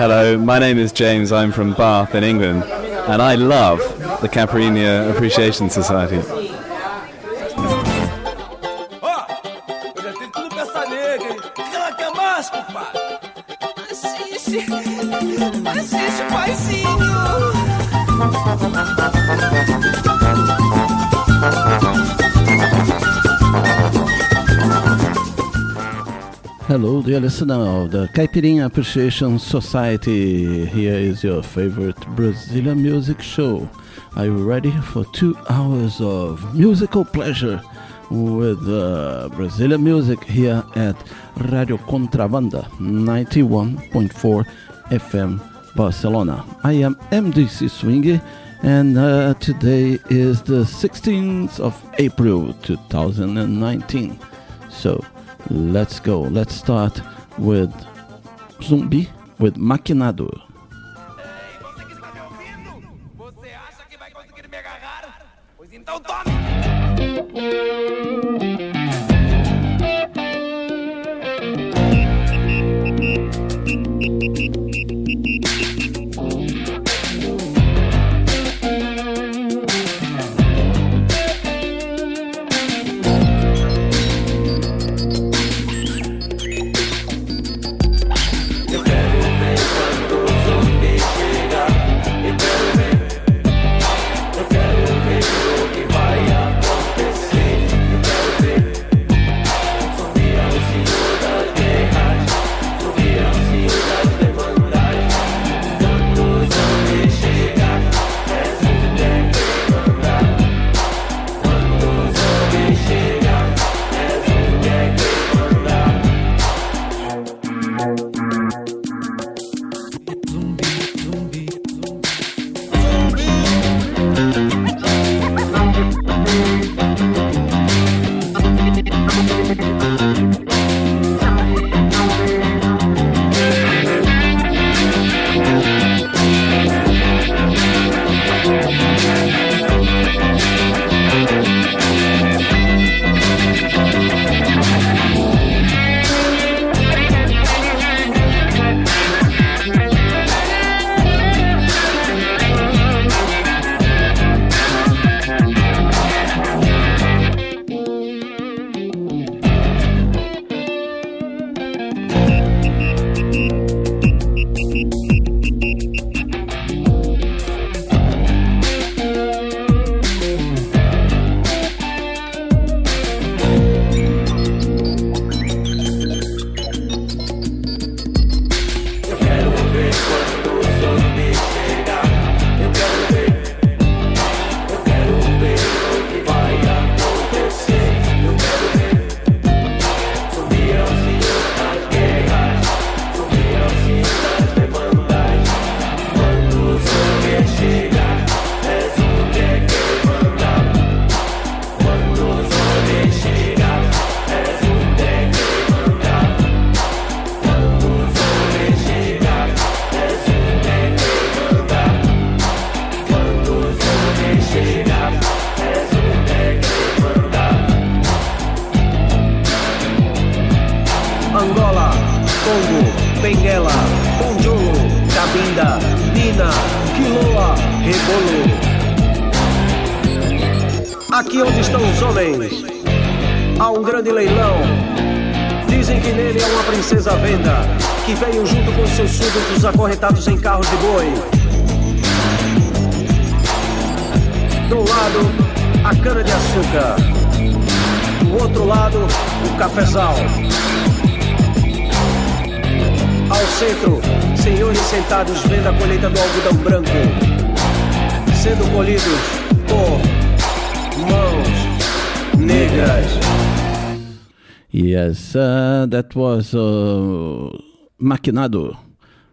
Hello, my name is James. I'm from Bath in England, and I love the Caipirinha Appreciation Society. Assiste, paizinho. Hello, dear listener of the Caipirinha Appreciation Society. Here is your favorite Brazilian music show. Are you ready for 2 hours of musical pleasure with Brazilian music here at Radio Contrabanda 91.4 FM Barcelona? I am MDC Swingy, and today is the 16th of April 2019. So let's go. Let's start with Zumbi with Maquinado. Ei, você que está me ouvindo? Você acha que vai conseguir me agarrar? Pois então tome! Aqui onde estão os homens, há um grande leilão. Dizem que nele há uma princesa à venda, que veio junto com seus súditos acorrentados em carros de boi. De um lado, a cana-de-açúcar, do outro lado, o cafezal. Ao centro, senhores sentados vendo a colheita do algodão branco, sendo colhidos por mãos negras. Yes, that was Maquinado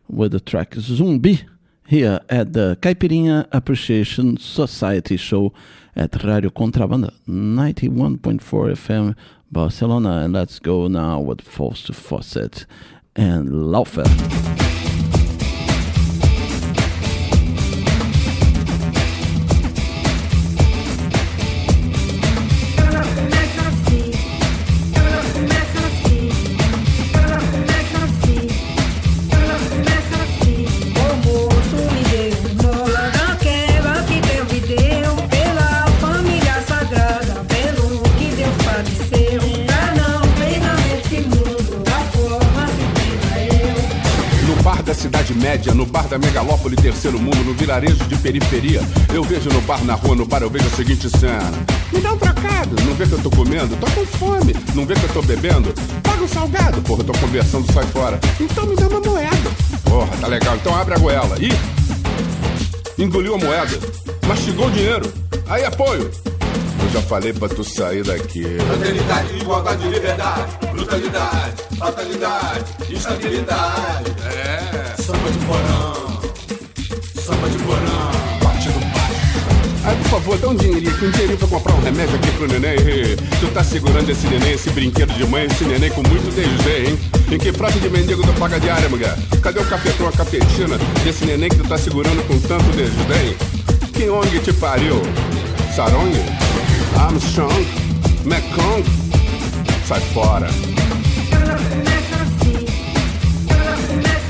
with the track Zumbi here at the Caipirinha Appreciation Society show at Radio Contrabanda 91.4 FM Barcelona. And let's go now with Fausto Fawcett and Laufer. Começa assim. bar da cidade média, no bar da megalópole terceiro mundo, no vilarejo de periferia. Eu vejo no bar, na rua, no bar eu vejo a seguinte cena: me dá um trocado, não vê que eu tô comendo? Tô com fome, não vê que eu tô bebendo? Paga um salgado, porra, eu tô conversando, sai fora. Então me dá uma moeda. Porra, tá legal, então abre a goela. Ih, engoliu a moeda, mastigou o dinheiro. Aí apoio. Eu já falei pra tu sair daqui. Fraternidade, igualdade, liberdade, brutalidade, fatalidade, instabilidade. É, samba de porão, samba de porão, partido baixo. Aí, por favor, dá um dinheirinho aqui, um dinheirinho pra comprar um remédio aqui pro neném. Tu tá segurando esse neném, esse brinquedo de mãe, esse neném com muito desdém, hein? Em que frase de mendigo tu paga diária, mulher? Cadê o cafetão, a cafetina desse neném que tu tá segurando com tanto desdém? Que ONG te pariu? Sarongue? Armstrong? Mekong? Sai fora. Ela começa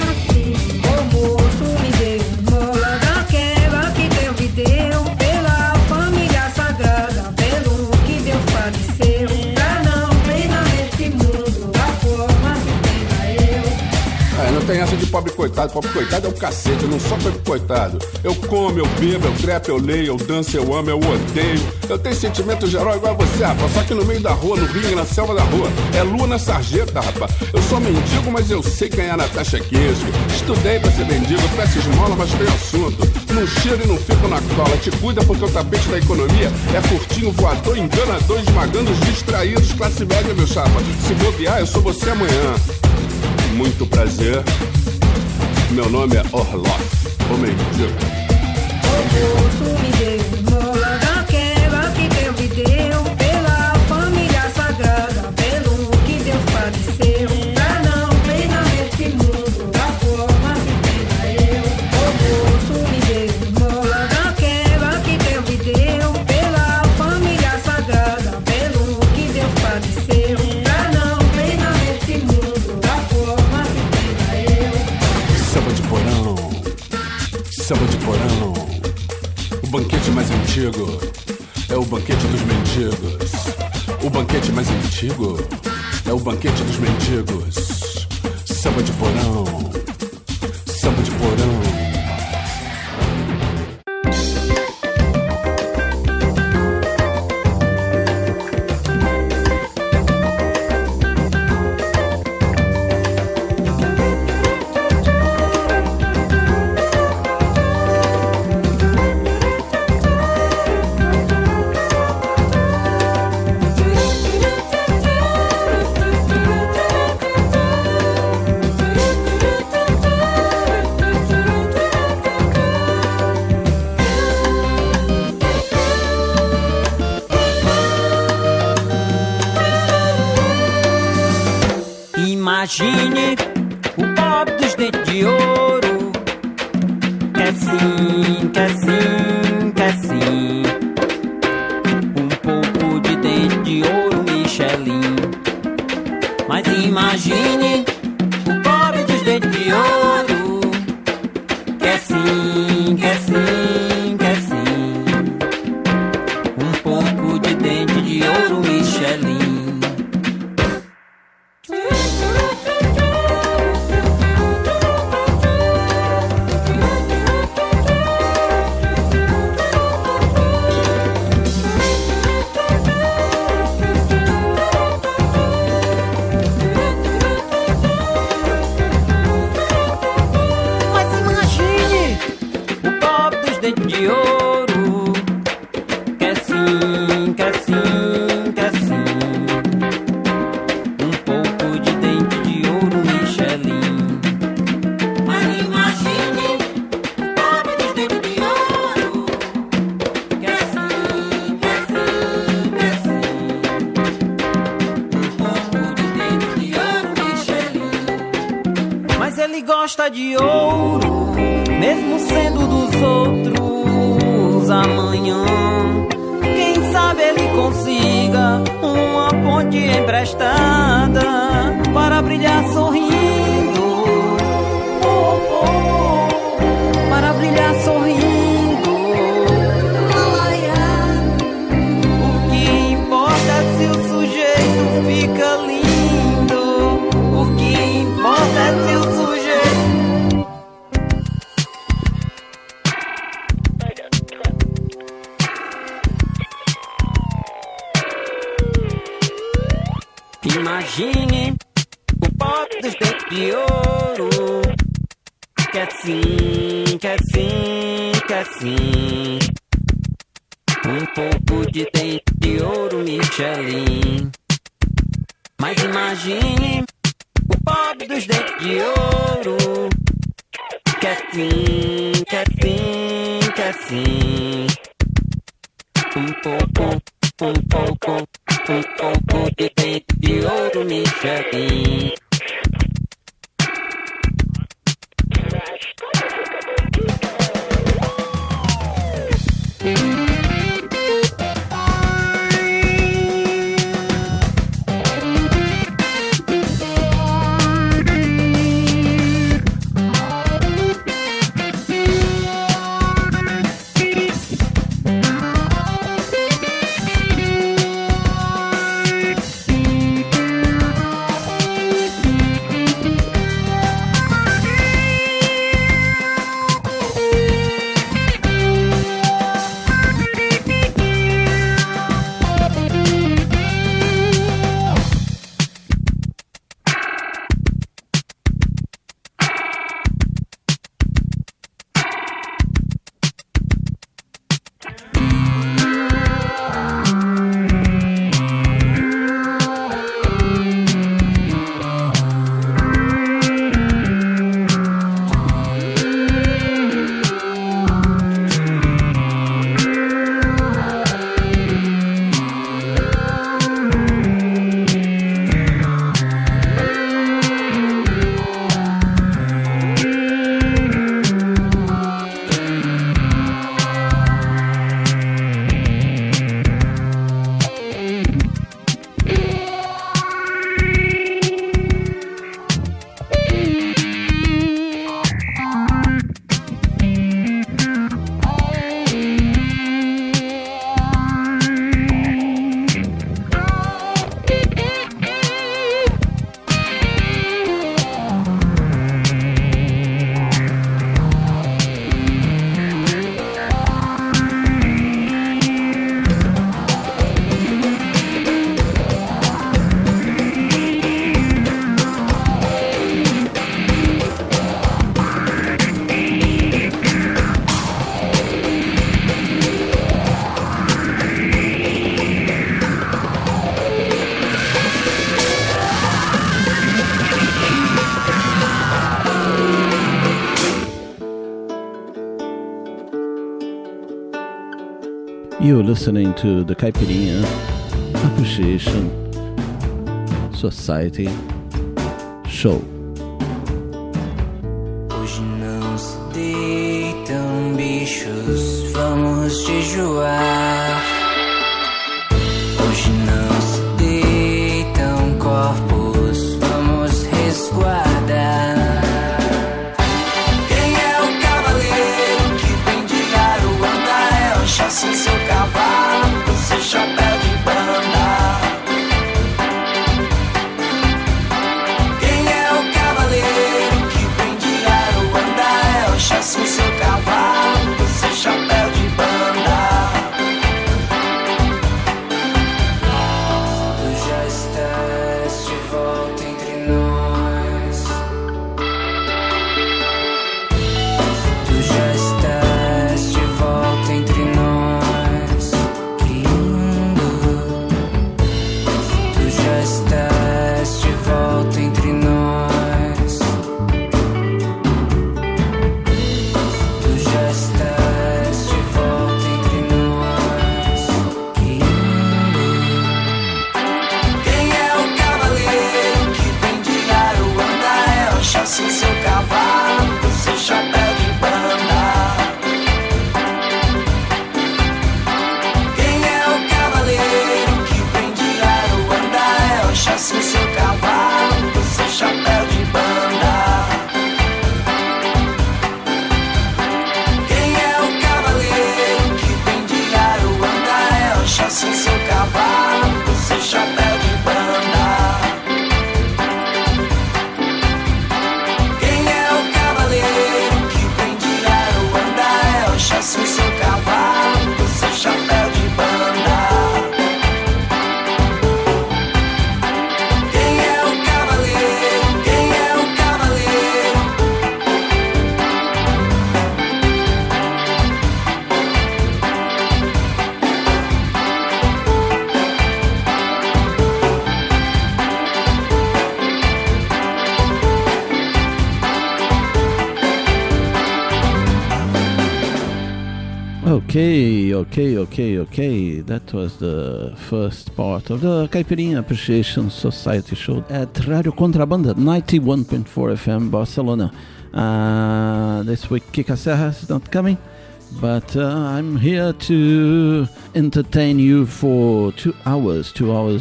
assim, o moço me deu mola daquela que Deus me deu, pela família sagrada, pelo que Deus padeceu, pra não treinar nesse mundo da forma que tenha eu. É, não tem essa de pobre coitado é o cacete, eu não sou pobre coitado. Eu como, eu bebo, eu trepo, eu leio, eu danço, eu amo, eu odeio. Eu tenho sentimento de herói igual a você, rapaz, só que no meio da rua, no rio, na selva da rua. É lua na sarjeta, rapaz. Eu sou mendigo, mas eu sei ganhar na taxa queijo. Estudei pra ser mendigo, peço esmola, mas tem assunto. Não cheiro e não fico na cola. Te cuida porque o tapete da economia é curtinho, voador, enganador, esmagando os distraídos, classe média, meu chapa. Se bobear, eu sou você amanhã. Muito prazer. Meu nome é Orloff, o mendigo. O moço me deu mola daquela que Deus me deu, pela família sagrada, pelo que Deus padeceu, pra não treinar nesse mundo da forma que tenha eu. O moço me deu mola daquela que Deus me deu, pela família sagrada, pelo que Deus padeceu, pra não treinar nesse mundo da forma que tenha eu. Samba de porão, samba de porão. O banquete mais antigo é o banquete dos mendigos. O banquete mais antigo é o banquete dos mendigos. Samba de porão, samba de porão. Imagine o pobre dos dentes de ouro. Quer sim, quer sim, quer sim. Um pouco de dente de ouro, Michelin. Mas imagine o pobre dos dentes de ouro. Quer sim, quer sim, quer sim. Um pouco de dente de ouro, Michelin. De ouro, quer sim, quer sim, quer sim. Um pouco de dente de ouro, Michelin. Mas imagine o pobre dos dentes de ouro. Quer sim, quer sim, quer sim. Um pouco de dente de ouro, Michelin. Mas ele gosta de ouro, mesmo sendo dos outros. Amanhã, quem sabe ele consiga uma ponte emprestada para brilhar sorrindo, para brilhar sorrindo. O que importa é se o sujeito fica lindo. O que importa é se o sujeito Quer sim, quer sim, quer sim. Um pouco de dente de ouro Michelin. Mas imagine o pobre dos dentes de ouro. Quer sim, quer sim, quer sim. Um pouco de dente de ouro Michelin. You're listening to the Caipirinha Appreciation Society Show. Hoje não se deitam bichos, vamos jejuar. Hoje não se deitam corpos, vamos resguardar. Quem é o cavaleiro que vem de Aruanda? É o chassi, seu cavalo, seu chapéu de banda. Quem é o cavaleiro que vem de Aruanda? É o chassi, seu cavalo, seu chapéu de banda. Okay. That was the first part of the Caipirinha Appreciation Society show at Radio Contrabanda 91.4 FM Barcelona. This week Kika Serra is not coming, but I'm here to entertain you for 2 hours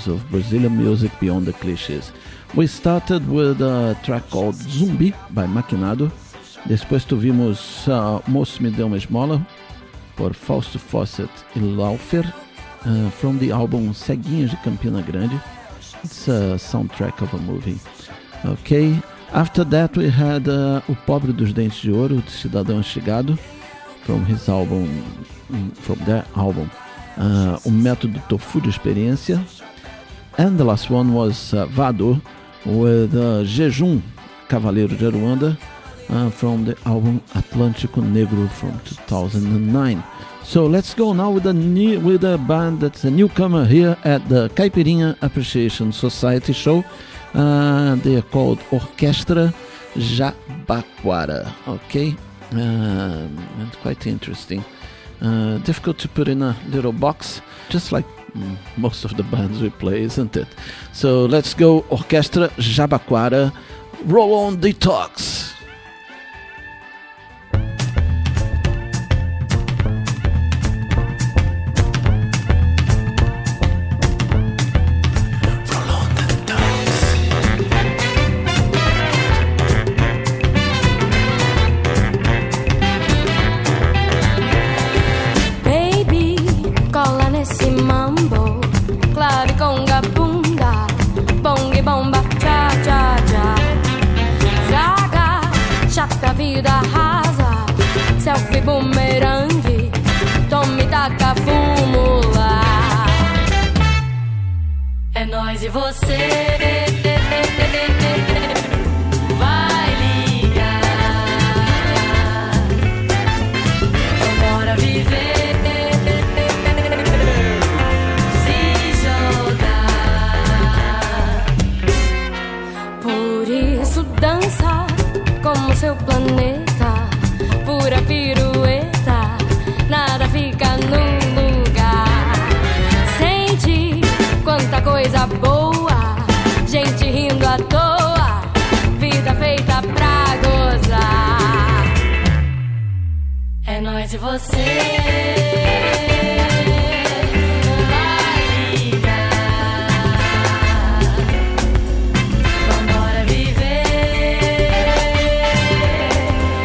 of Brazilian music beyond the clichés. We started with a track called Zumbi by Maquinado. Depois tuvimos Moço Me Deu Uma Esmola por Fausto Fawcett e Laufer, from the album Ceguinhos de Campina Grande. It's a soundtrack of a movie. Okay. After that we had O Pobre dos Dentes de Ouro, de Cidadão Chegado, from their album O Método Tofu de Experiência. And the last one was Vado with Jejum, Cavaleiro de Aruanda, from the album Atlântico Negro from 2009. So let's go now with a band that's a newcomer here at the Caipirinha Appreciation Society show. They are called Orquestra Jabaquara. Okay, and quite interesting. Difficult to put in a little box, just like most of the bands we play, isn't it? So let's go, Orquestra Jabaquara. Roll on Detox. Vida rasa, selfie bumerangue, tome taca fumo lá. É nós e você, vai ligar, bora viver, se jogar. Por isso dança como seu planeta, pura pirueta, nada fica no lugar. Sente quanta coisa boa, gente rindo à toa, vida feita pra gozar. É nós e você. E você vai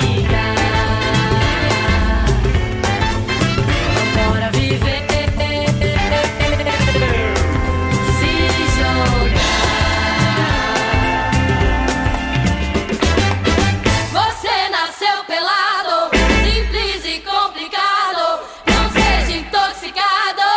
ligar, bora viver, se jogar. Você nasceu pelado, simples e complicado, não seja intoxicado.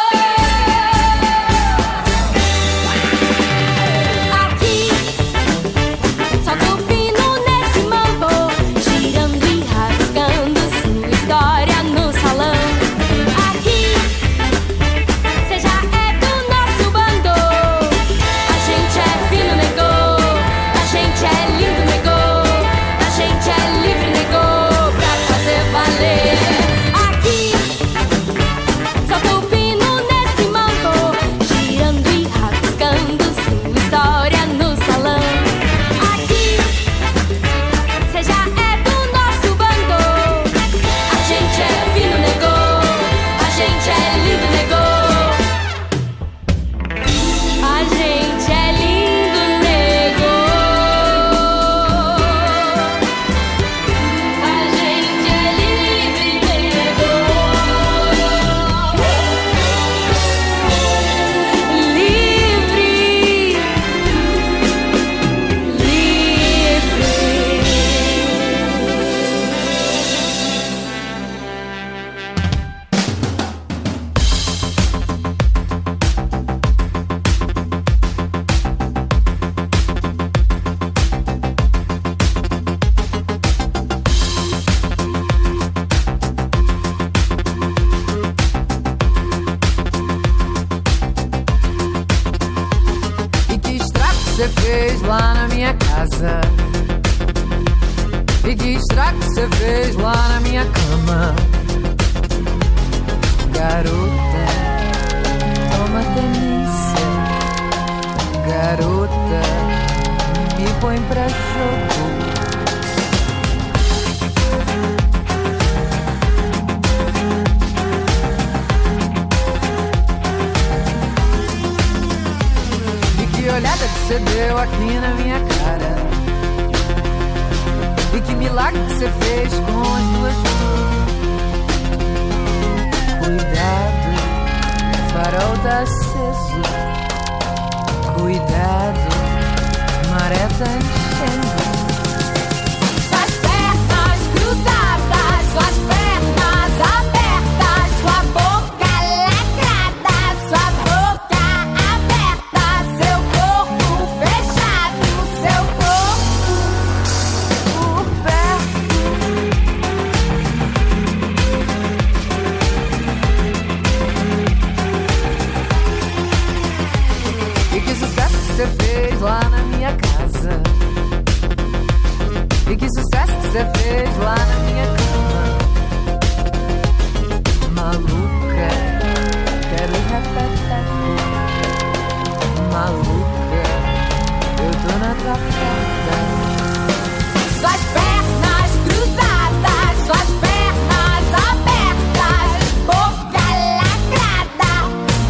você fez lá na minha casa? E que estrago você fez lá na minha cama? Garota, toma delícia. Garota, me põe pra jogo. E que olhada que você deu aqui na minha cara? E que milagre que você fez com as duas mãos? Cuidado, farol tá aceso. Cuidado, maré tá enchendo. Suas pernas cruzadas, suas pernas abertas, sua boca lacrada, sua boca aberta, seu corpo fechado, seu corpo Por perto. E que sucesso que você fez lá na minha casa? E que sucesso que você fez lá na minha cama? Maluca, quero repeteco. Maluca, eu tô na tua porta. suas pernas cruzadas, suas pernas abertas, boca lacrada,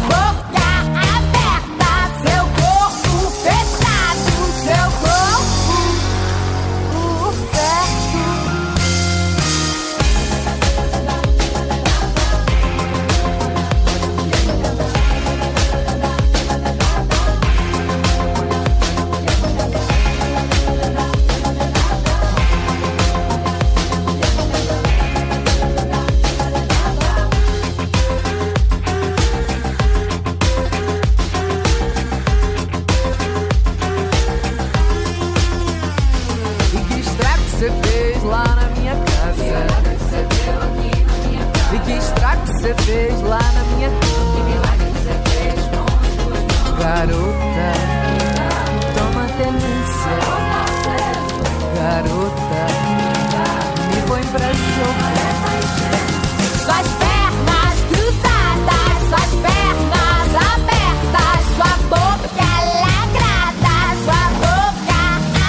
boca aberta, seu corpo fechado, seu corpo Por perto. E que estrago que você fez lá na minha casa? E que estrago que você fez lá na minha cama? Garota, toma delícia. Garota, me põe pra jogo. suas pernas cruzadas, suas pernas abertas, sua boca lacrada, sua boca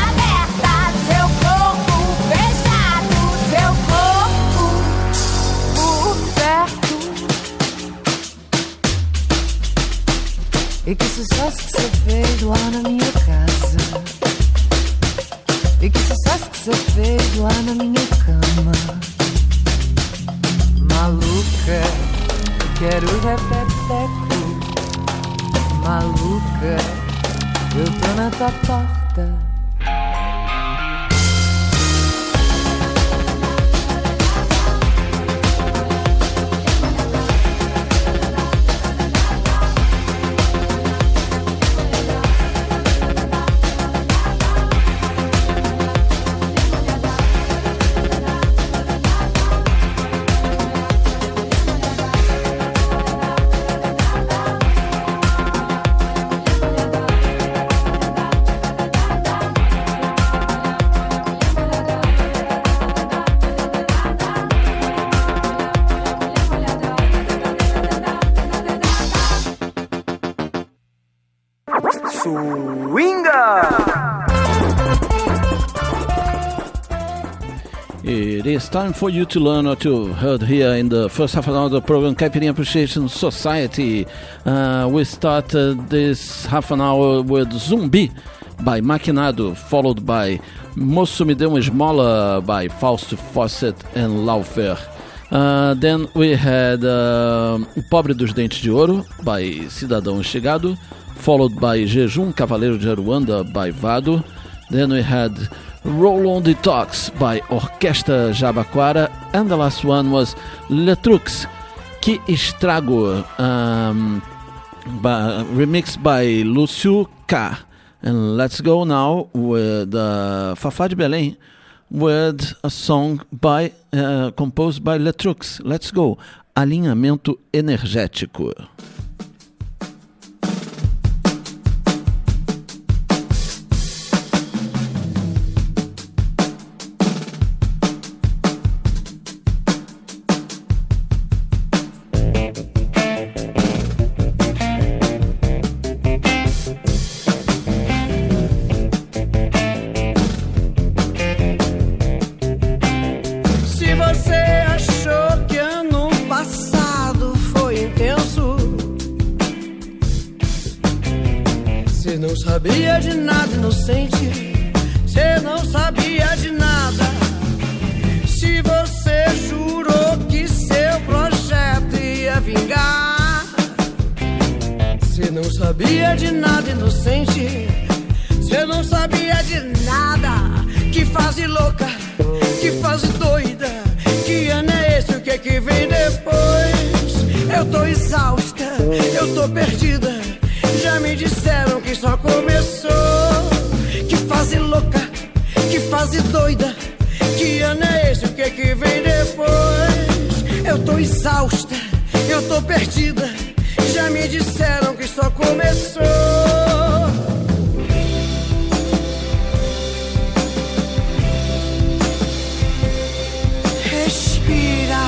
aberta, seu corpo fechado, seu corpo Por perto. E que sucesso que você fez lá na minha casa? E que sucesso que você fez lá na minha cama? Maluca, quero repeteco. Maluca, eu tô na tua porta. It is time for you to learn what you heard here in the first half an hour of the program, Caipirinha Appreciation Society. We started this half an hour with Zumbi by Maquinado, followed by Moço Me Deu Uma Esmola by Fausto Fawcett and Laufer. Then we had O Pobre dos Dentes de Ouro by Cidadão Enxigado, followed by Jejum Cavaleiro de Aruanda by Vado. Then we had Roll on Detox by Orquestra Jabaquara, and the last one was Letrux, Que Estrago, remixed by Lúcio K. And let's go now with Fafá de Belém with a song by composed by Letrux. Let's go, Alinhamento Energético. não sabia de nada, inocente. Cê não sabia de nada. Se você jurou que seu projeto ia vingar. Cê não sabia de nada, inocente. Cê não sabia de nada. Que fase louca, que fase doida. Que ano é esse, o que é que vem depois? Eu tô exausta, eu tô perdida. Já me disseram que só começou. Que fase louca, que fase doida. Que ano é esse, o que é que vem depois? Eu tô exausta, eu tô perdida. Já me disseram que só começou. Respira,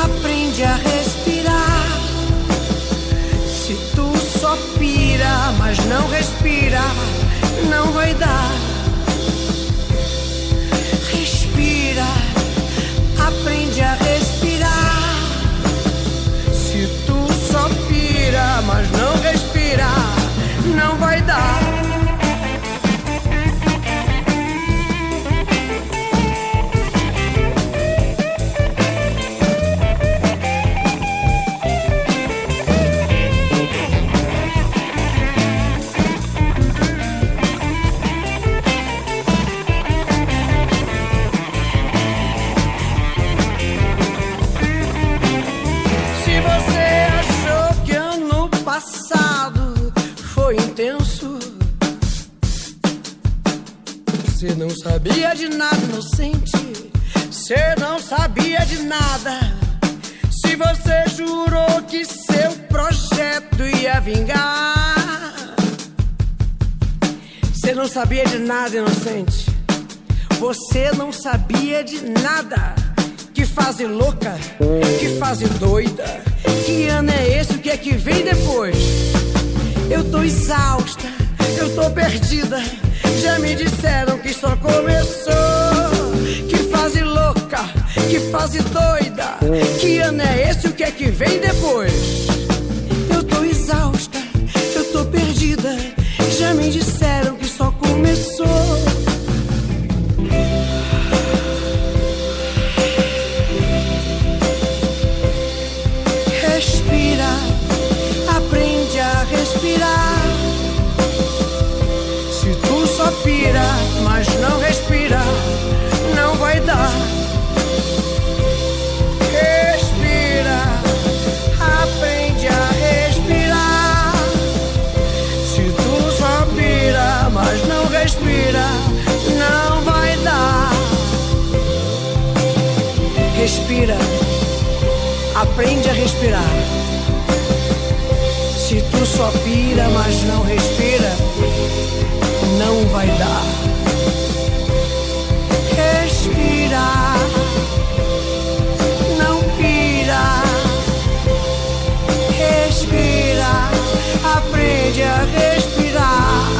aprende a respirar. Se tu só pira, mas não respira, não vai dar. Respira, aprende a respirar. Se tu só pira, mas não respira, não vai dar. Cê não sabia de nada, inocente. Cê não sabia de nada. Se você jurou que seu projeto ia vingar. Cê não sabia de nada, inocente. Você não sabia de nada. Que fase louca, que fase doida. Que ano é esse, o que é que vem depois? Eu tô exausta, eu tô perdida. Já me disseram que só começou. Que fase louca, que fase doida. Que ano é esse, o que é que vem depois? Eu tô exausta, eu tô perdida. Já me disseram que só começou. Respira, aprende a respirar. Se tu só pira, mas não respira, não vai dar. Respira, aprende a respirar. Se tu só pira, mas não respira, não vai dar. Respira, aprende a respirar. Se tu só pira, mas não respira, não vai dar. Respira, não pira. Respira, aprende a respirar.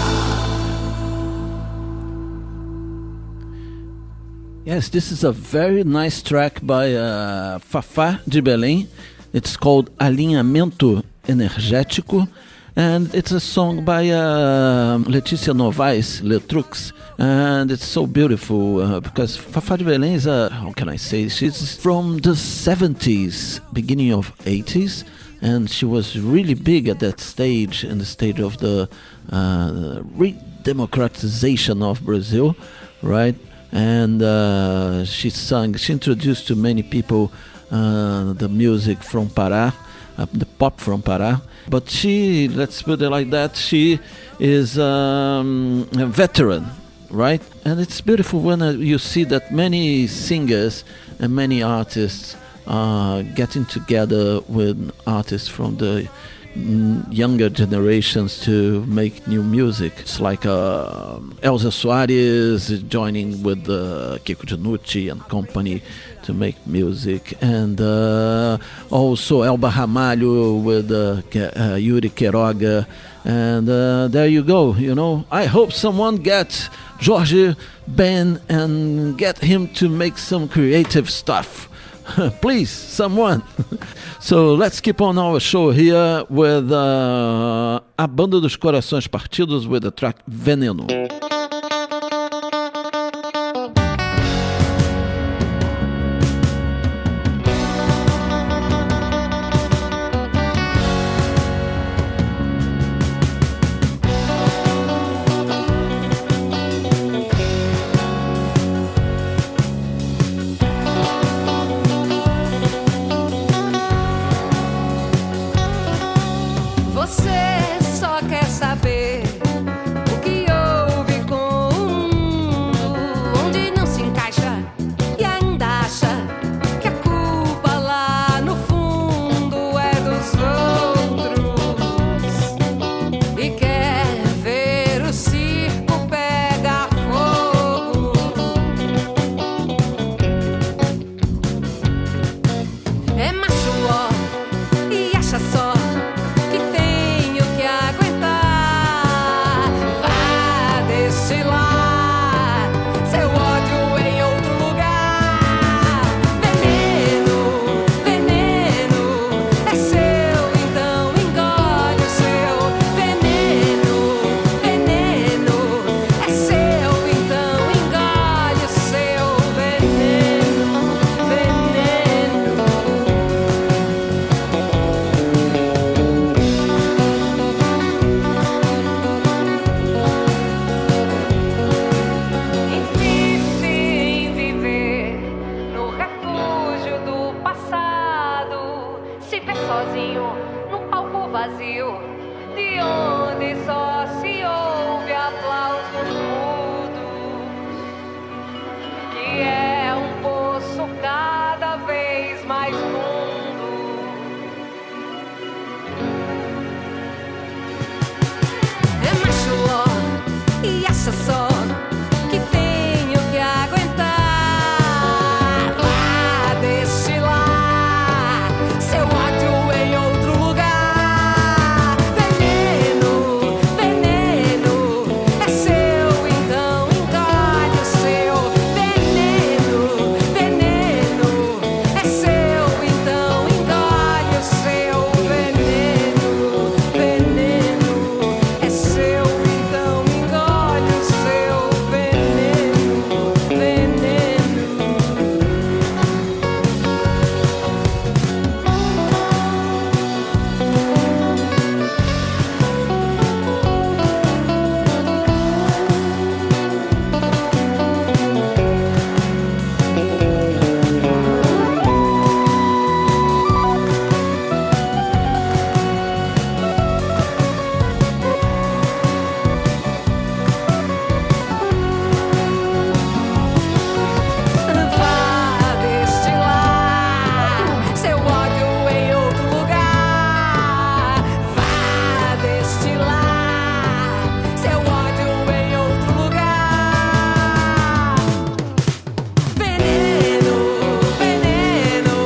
Yes, this is a very nice track by Fafá de Belém. It's called Alinhamento Energético, and it's a song by Letícia Novaes, Letrux, and it's so beautiful because Fafá de Belém is how can I say, she's from the 70s, beginning of 80s, and she was really big at that stage, in the stage of the re-democratization of Brazil, right? And she introduced to many people the music from Pará, the pop from Pará. But she, let's put it like that, she is a veteran, right? And it's beautiful when you see that many singers and many artists are getting together with artists from the younger generations to make new music. It's like Elza Soares joining with Kiko Dinucci and company to make music, and also Elba Ramalho with Yuri Queiroga, and there you go. You know, I hope someone gets Jorge Ben and get him to make some creative stuff. Please, someone. So let's keep on our show here with a banda dos corações partidos with the track Veneno. Você só quer saber o que houve com o mundo, onde não se encaixa e ainda acha que a culpa lá no fundo é dos outros e quer ver o circo pegar fogo. É macho ó e acha só que tenho que aguentar. Vá destilar seu ódio em outro lugar. Veneno, veneno é seu, então engole o seu. Veneno, veneno é seu, então engole o seu. Veneno, veneno. Insiste em viver no refúgio do passado. Se vê sozinho num palco vazio, de onde só se ouve aplausos mudos, que é um poço cada vez mais fundo. É macho ó e acha só que tenho que aguentar. Vá destilar seu ódio em outro lugar. Veneno, veneno é seu, então engole o seu. Veneno, veneno é seu, então engole o seu. Veneno, veneno é seu, então engole o seu. Veneno, veneno. Vá destilar seu ódio em outro lugar. Vá destilar seu ódio em outro lugar. Veneno, veneno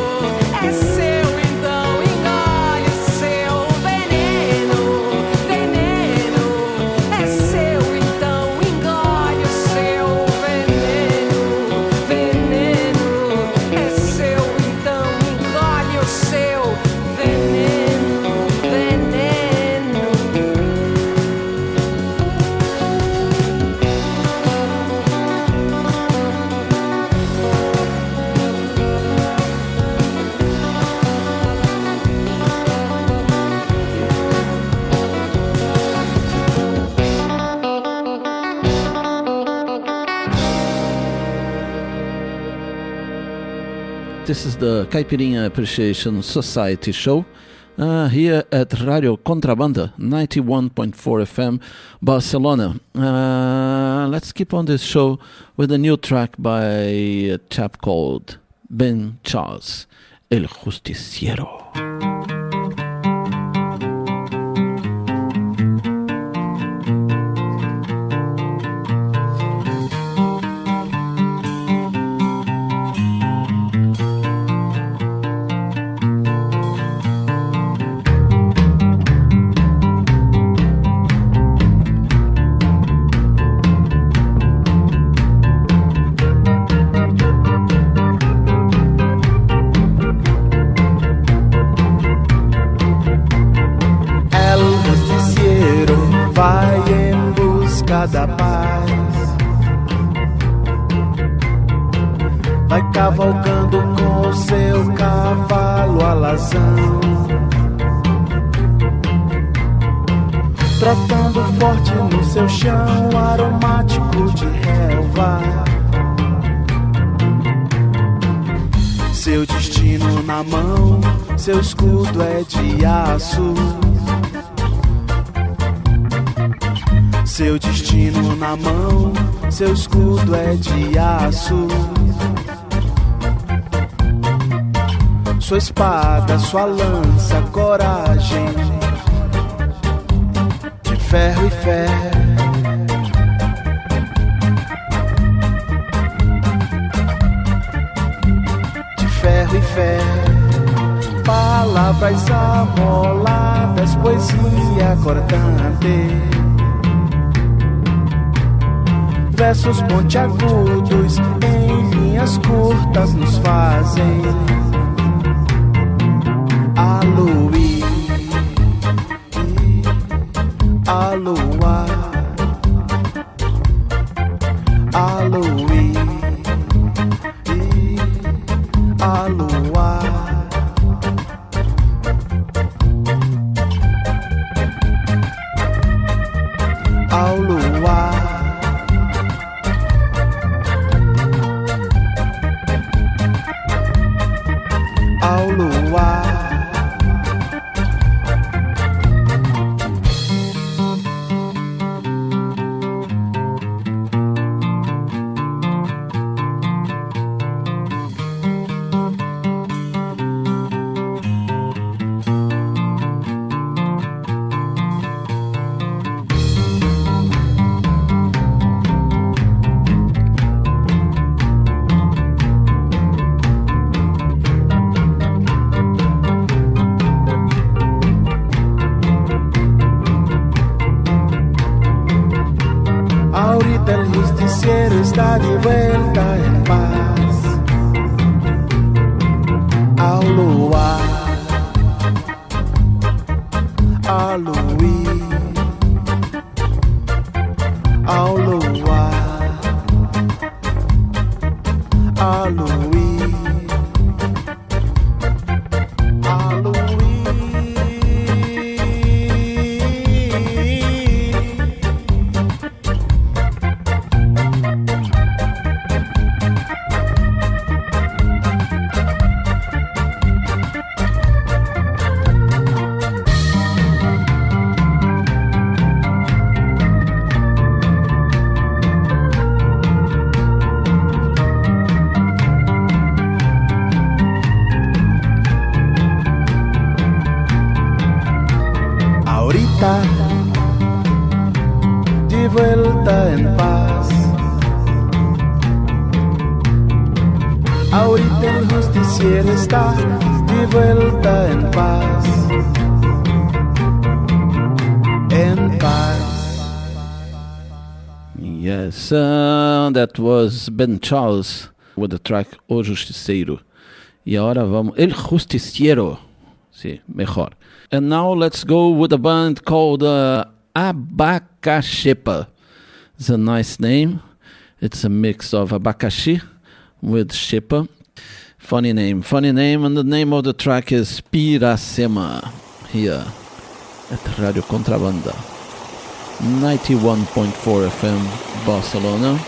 é seu, então engole o seu. Veneno, veneno é seu, então engole o seu. Veneno, veneno é seu, então engole o seu. Veneno, veneno. This is the Caipirinha Appreciation Society show here at Radio Contrabanda 91.4 FM Barcelona. Let's keep on this show with a new track by a chap called Ben Charles, El Justiciero. sossegada paz. Vai cavalgando com o seu cavalo alazão, trotando forte no seu chão aromático de relva. Seu destino na mão, seu escudo é de aço. Seu destino na mão, seu escudo é de aço. Sua espada, sua lança, coragem, de ferro e fé. De ferro e fé. Palavras amoladas, poesia cortante, versos pontiagudos em linhas curtas nos fazem aluir, aluar, aluir, aluar. Ao luar, ao luar. Ahorita el justiciero está de vuelta en paz. Ao luar, ao luir, ao luar, ao luir, ao luir. Ahorita, de vuelta en paz. Ahorita el justiciero está de vuelta en paz. En paz. Yes, that was Ben Charles with the track O Justiceiro. E agora vamos... El Justiciero. Sí, mejor. And now let's go with a band called Abacaxepa. It's a nice name. It's a mix of abacaxi with xepa. Funny name. And the name of the track is Piracema. Here at Radio Contrabanda. 91.4 FM Barcelona.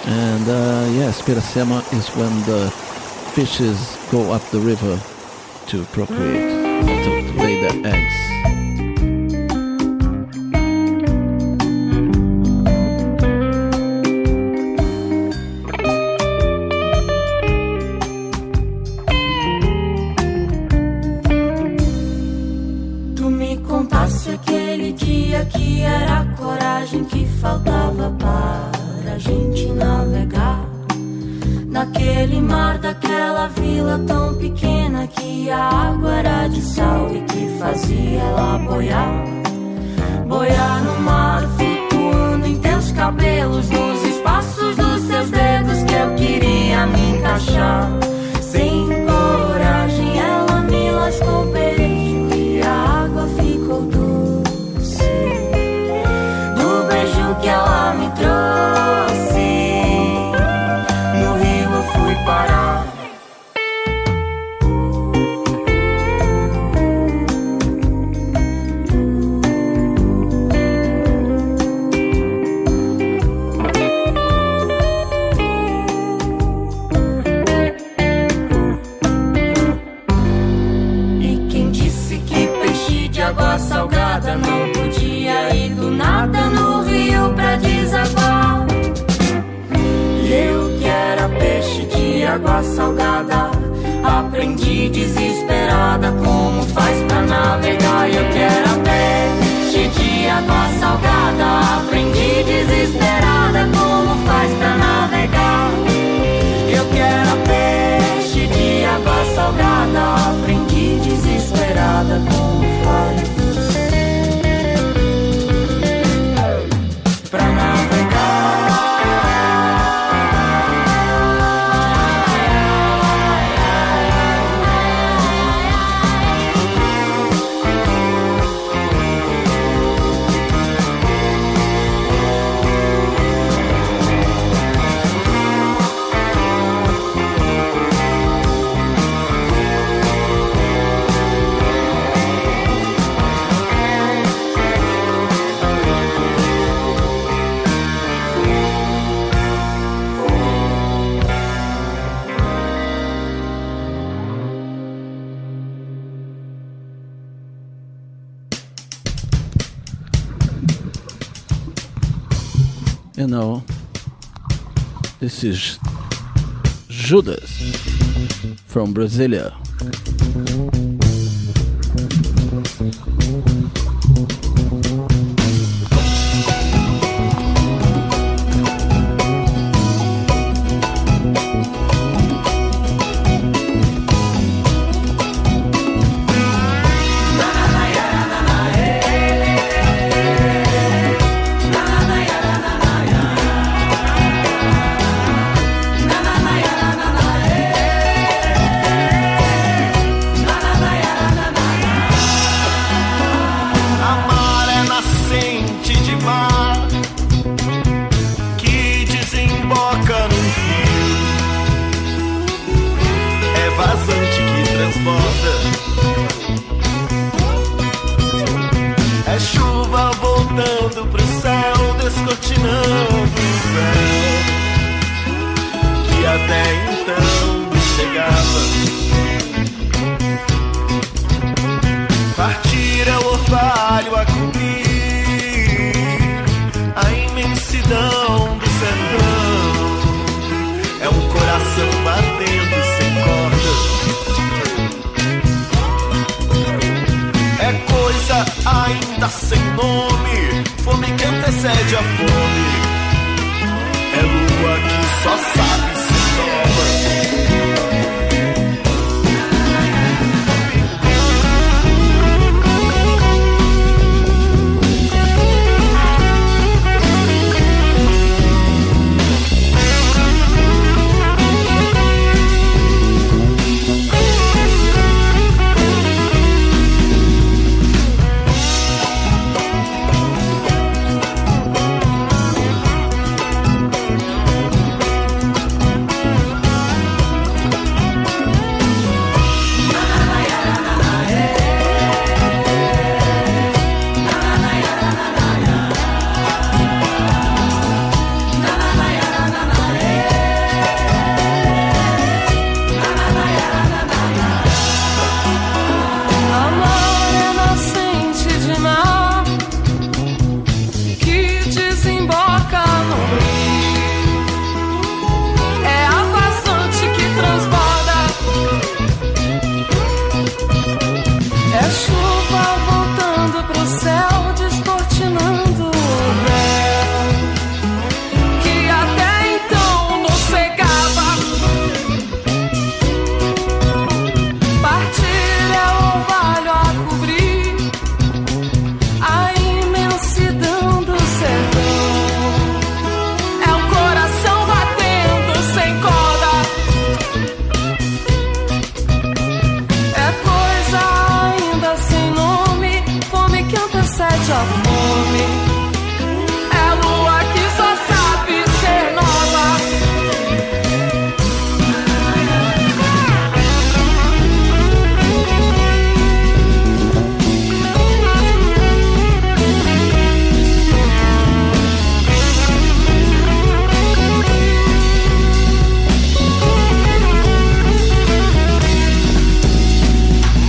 And yes, Piracema is when the fishes go up the river to procreate, to lay their eggs. Tu me contasse aquele dia que era a coragem que faltava para a gente navegar naquele mar daquela vila tão pequena que a água era de sal e que fazia ela boiar, boiar no mar, flutuando em teus cabelos, nos espaços dos seus dedos que eu queria me encaixar. Sem coragem ela me lascou beijo e a água ficou doce do beijo água salgada. Aprendi desesperada como faz pra navegar. Eu quero a peixe de água salgada. Aprendi desesperada como faz pra navegar. Eu quero a peixe de água salgada. Aprendi desesperada como faz pra navegar. You know, this is Judas from Brasilia.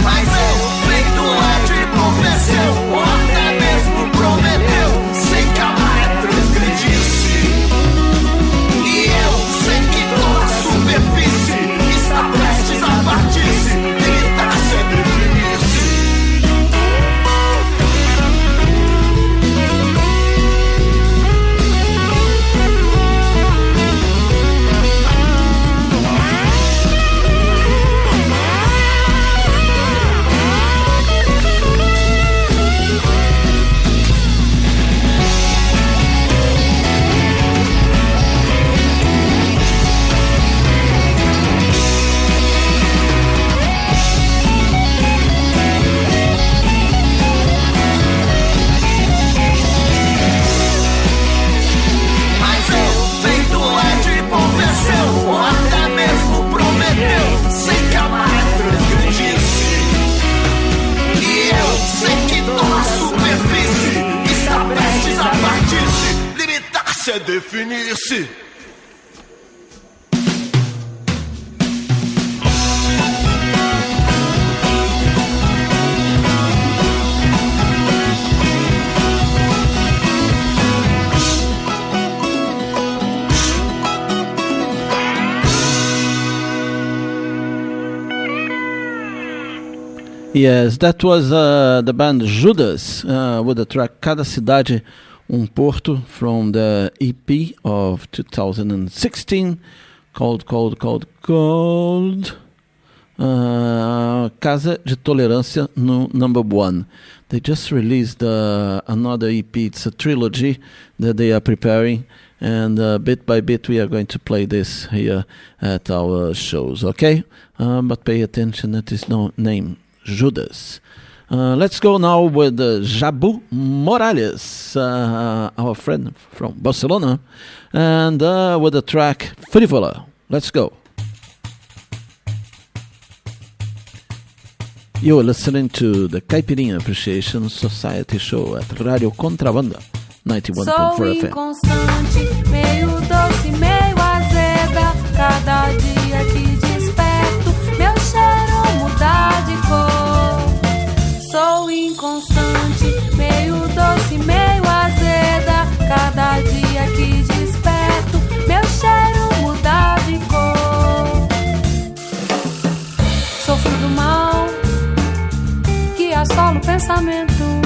Mas o efeito é de convencer, ou até mesmo arte é definir-se. Yes, that was the band Judas with the track Cada Cidade Porto from the EP of 2016 called Casa de Tolerância no Number One. They just released another EP. It's a trilogy that they are preparing, and bit by bit we are going to play this here at our shows, okay? But pay attention, that is no name. Judas. Let's go now with Jabu Morales, our friend from Barcelona, and with the track Frivola. Let's go. You're listening to the Caipirinha Appreciation Society show at Radio Contrabanda 91.4 Sou FM. inconstante, meio doce, meio azeda. Cada dia que desperto, meu cheiro muda de cor. Sou inconstante, meio doce, meio azeda. Cada dia que desperto, meu cheiro muda de cor. Sofro do mal que assola o pensamento,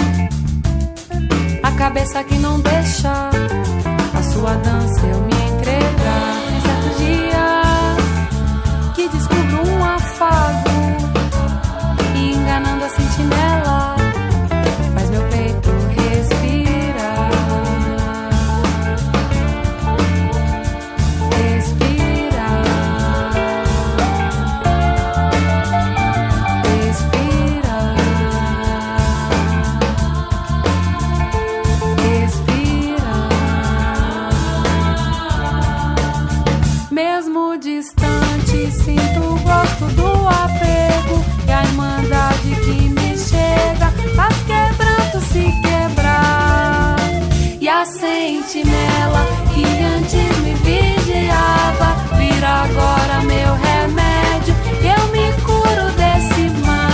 a cabeça que não deixa a sua dança eu me entregar. Tem certos dias que descubro um afago e enganando a sentinela faz meu peito respirar. Respirar. Respirar. Respirar. Mesmo distante, sinto o gosto do apego e a irmandade que me chega faz quebranto se quebrar. E a sentinela que antes me vigiava vira agora meu remédio, eu me curo desse mal.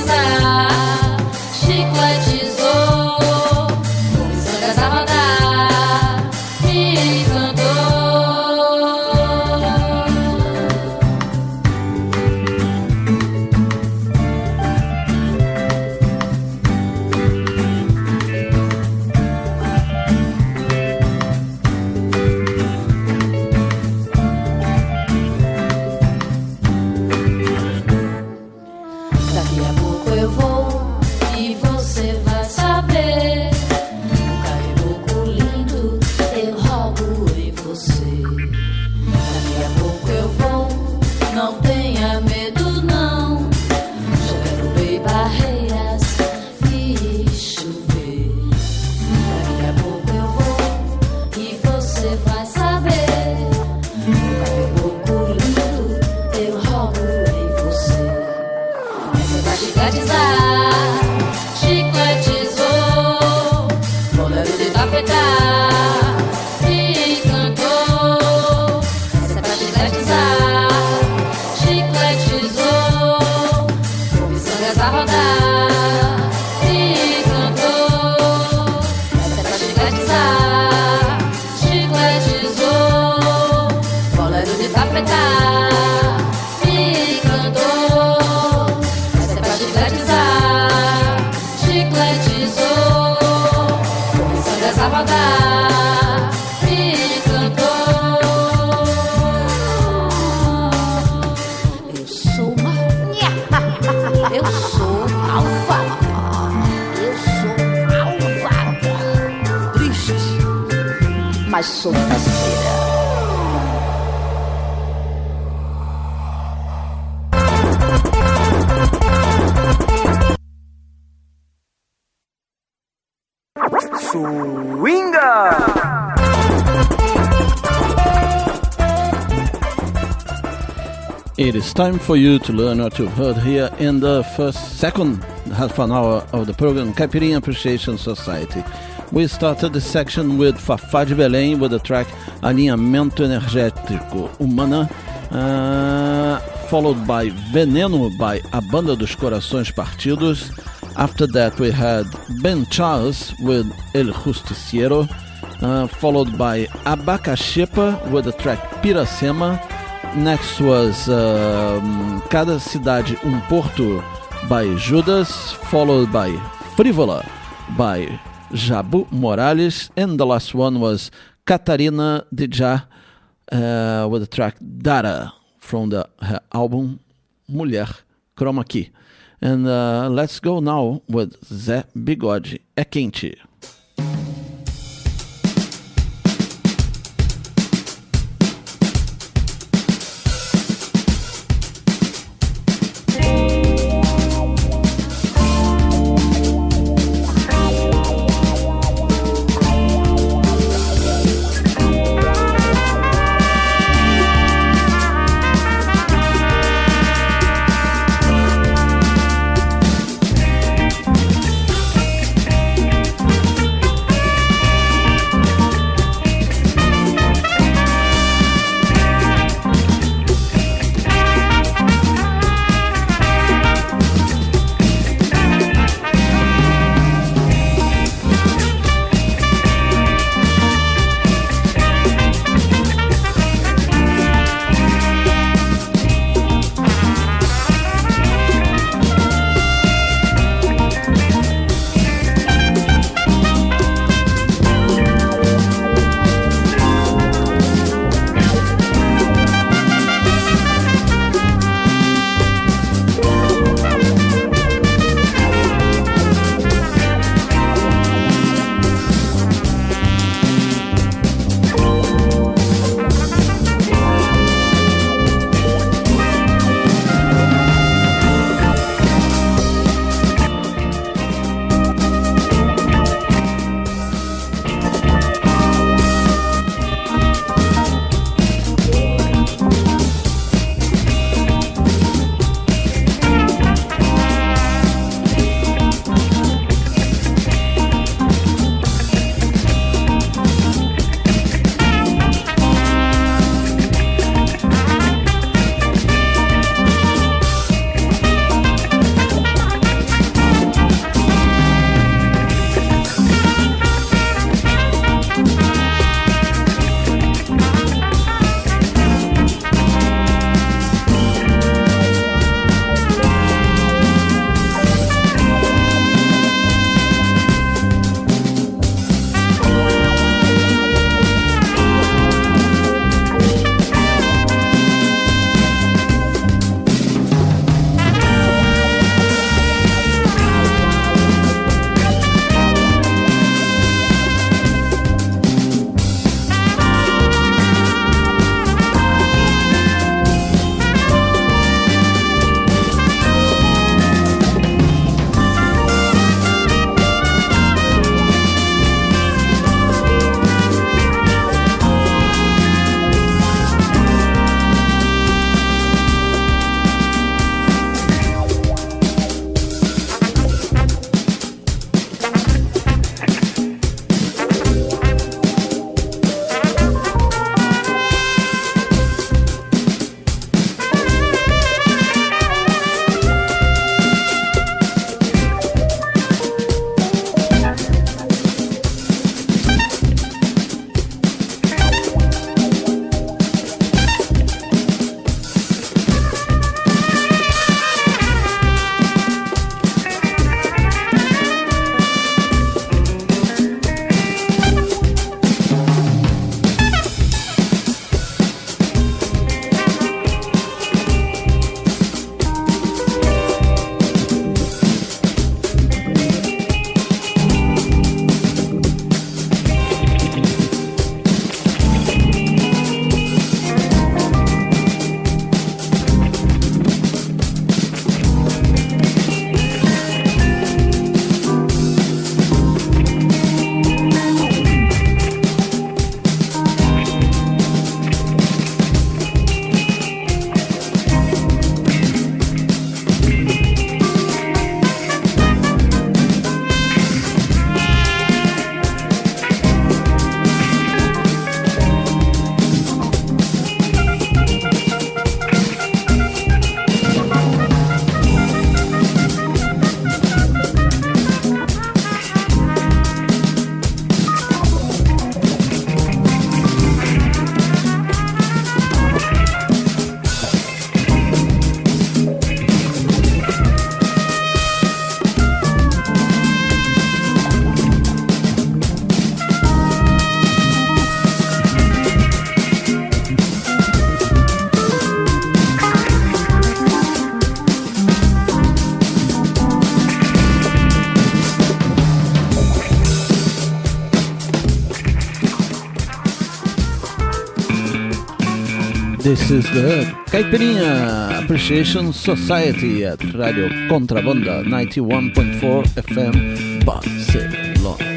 chigadizar, chicletizou, miçangas a rodar e cantou. Daqui a pouco eu vou e você vai saber. Um caboclo lindo, eu roubo em você. Daqui a pouco eu vou, não tenha medo não. Já derrubei barreiras, fiz chover. Daqui a pouco eu vou e você vai saber. Um caboclo lindo, eu roubo em você. Essa vai chigadizar, chicletizou, bolero de tafetá e cantou. Essa vai chigadizar, chicletizou, miçangas a rodar e cantou. Essa vai chigadizar, chicletizou, bolero de tafetá e cantou. Essa é pra chicletizar, chicletizou, miçangas a rodar e cantou. Eu sou malvada, eu sou malvada, eu sou malvada, triste, mas sou faceira. It is time for you to learn what you've heard here in the second half an hour of the program Caipirinha Appreciation Society. We started the section with Fafá de Belém with the track Alinhamento Energético Humana, followed by Veneno by A Banda dos Corações Partidos. After that we had Ben Charles with El Justiciero, followed by Abacaxipa with the track Piracema. Next was Cada Cidade Porto by Judas, followed by Frívola by Jabu Morales, and the last one was Catarina Dja with the track Dara from the album Mulher Chroma Key. And let's go now with Zé Bigode, É Quente. This is the Caipirinha Appreciation Society at Radio Contrabanda 91.4 FM Barcelona.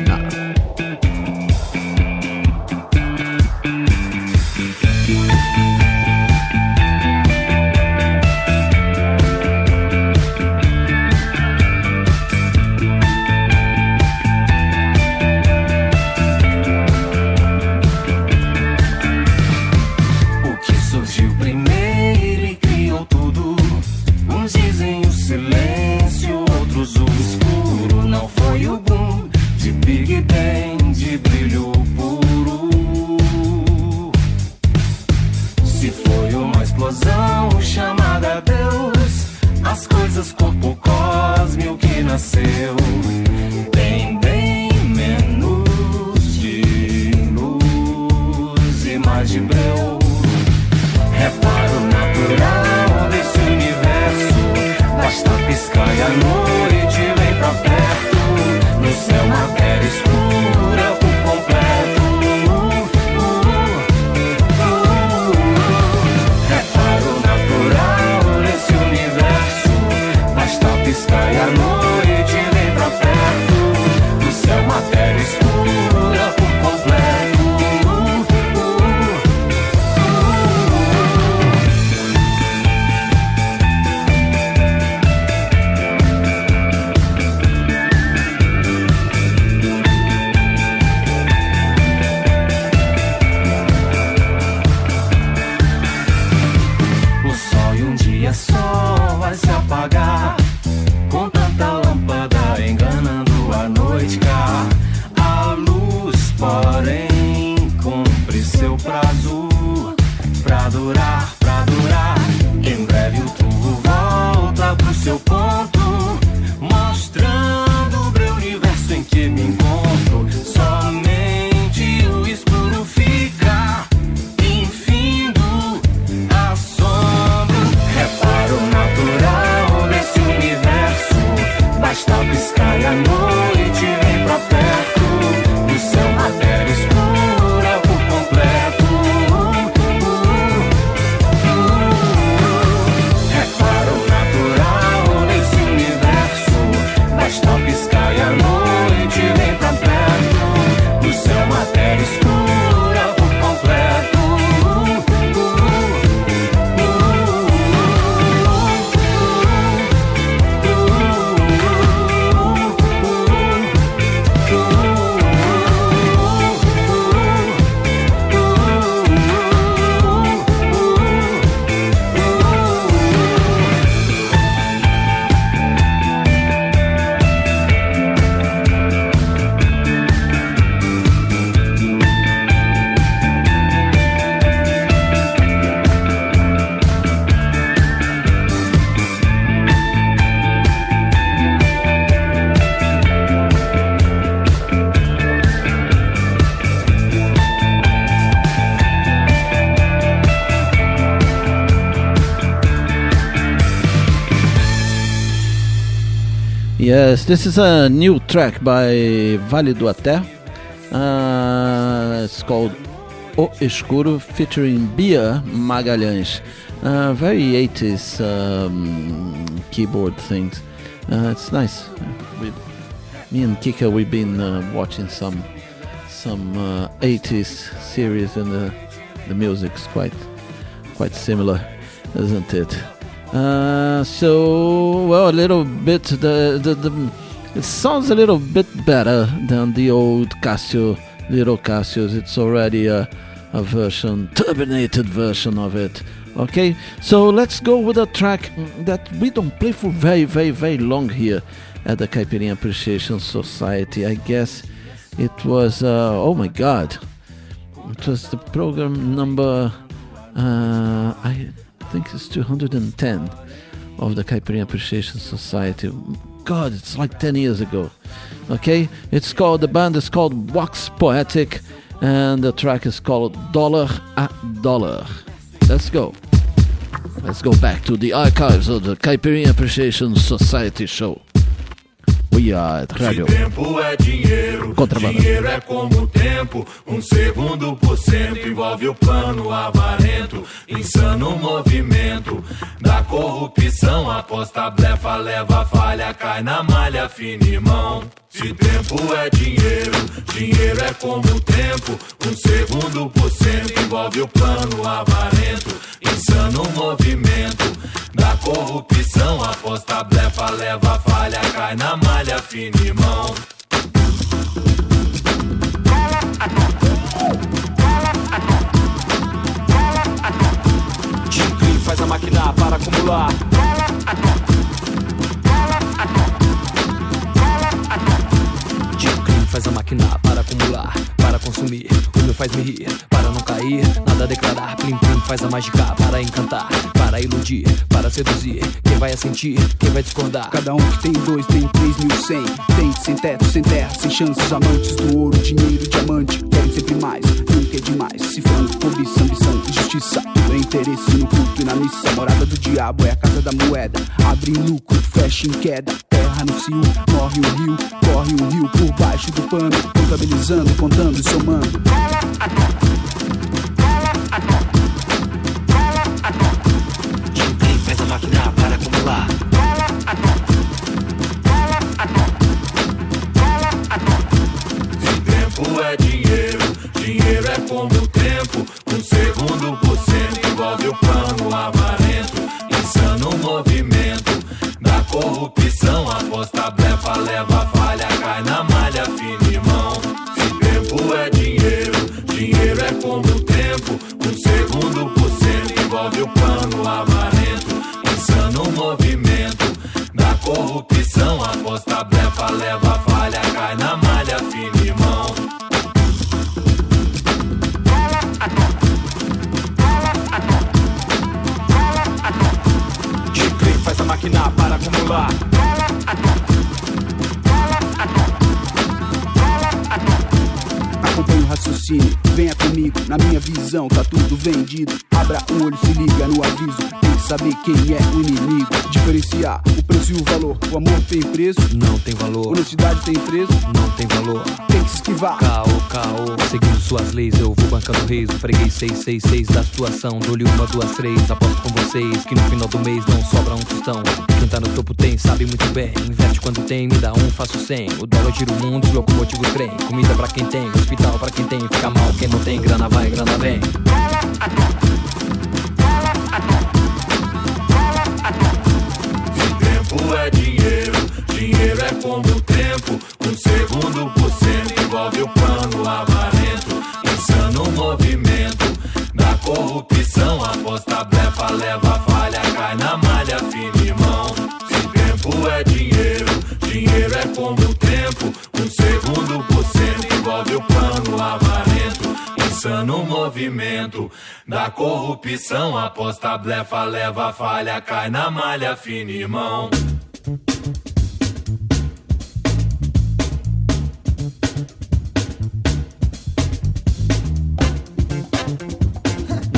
Yes, this is a new track by Vale do Até. It's called O Escuro, featuring Bia Magalhães. Very 80s keyboard things. It's nice. Me and Kika, we've been watching some 80s series, and the music's quite similar, isn't it? So, well, a little bit, it sounds a little bit better than the old Casio, little Casios. It's already a version, turbinated version of it. Okay, so let's go with a track that we don't play for very long here at the Caipirinha Appreciation Society. I guess it was, oh my god, it was the program number, I think it's 210 of the Caipirinha Appreciation Society. God, it's like 10 years ago. Okay, the band is called Wax Poetic, and the track is called Dollar a Dollar. Let's go back to the archives of the Caipirinha Appreciation Society show. We We are at Radio Tempo é dinheiro, Contrabanda. dinheiro é como o tempo. 1 segundo por cento envolve o plano avarento. Insano movimento da corrupção. Aposta, blefa, leva, falha, cai na malha, fina irmão. Se tempo é dinheiro, dinheiro é como o tempo. 1 segundo por cento envolve o plano avarento. Insano movimento da corrupção. Aposta, blefa, leva, falha, cai na malha, fina irmão. Jim Clean faz a máquina para acumular. Jim Clean faz a máquina para acumular, para consumir. O meu faz me rir, para não cair, nada a declarar. Plim Plim faz a mágica para encantar, para iludir, para seduzir. Quem vai a sentir, quem vai discordar? Cada um que tem 2 tem 3.100. Tem sem teto, sem terra, sem chance. Os amantes do ouro, dinheiro, diamante querem sempre mais, nunca é demais. Cifrando, cobiça, ambição, injustiça. Tudo é interesse no culto e na missa. Morada do diabo é a casa da moeda. Abre em lucro, fecha em queda. Terra no cio, morre o rio. Corre o rio por baixo do pano. Contabilizando, contando e somando. Jim Clean faz a máquina para acumular. Se tempo é dinheiro, dinheiro é como o tempo. 1 segundo por cento envolve o plano avarento. Insano movimento da corrupção. Aposta, blefa, leva, falha, cai na malha, fina irmão. Se tempo é dinheiro, dinheiro é como o tempo. 1 segundo por cento envolve o plano avarento. Insano movimento da corrupção. Aposta, blefa, leva, falha, cai na malha, fina irmão. Jim Clean faz a máquina para acumular. Acompanhe o raciocínio, venha comigo. Na minha visão tá tudo vendido. Abra o olho, se liga no aviso. Tem que saber quem é o inimigo. Diferenciar o preço e o valor. O amor tem preço? Não tem valor. Honestidade tem preço? Não tem valor. Tem que se esquivar. Caô, caô. Seguindo suas leis, eu vou bancando reis. O freguês 666 da situação. Dou-lhe 1, 2, 3. Aposto com vocês que no final do mês não sobra um tostão. Quem tá no topo tem, sabe muito bem. Investe quando tem, me dá 1, faço 100. O dólar gira o mundo, locomotivo o trem. Comida pra quem tem, hospital pra quem tem. Fica mal quem não tem, grana vai, grana vem. Se tempo é dinheiro, dinheiro é como o tempo. 1 segundo por cento envolve o plano avarento. Insano movimento da corrupção. Aposta, blefa, leva, falha, cai na malha, fina irmão. Se tempo é dinheiro, dinheiro é como o tempo. 1 segundo por cento envolve o plano avarento. Insano movimento da corrupção. Aposta, blefa, leva, falha, cai na malha, fina irmão.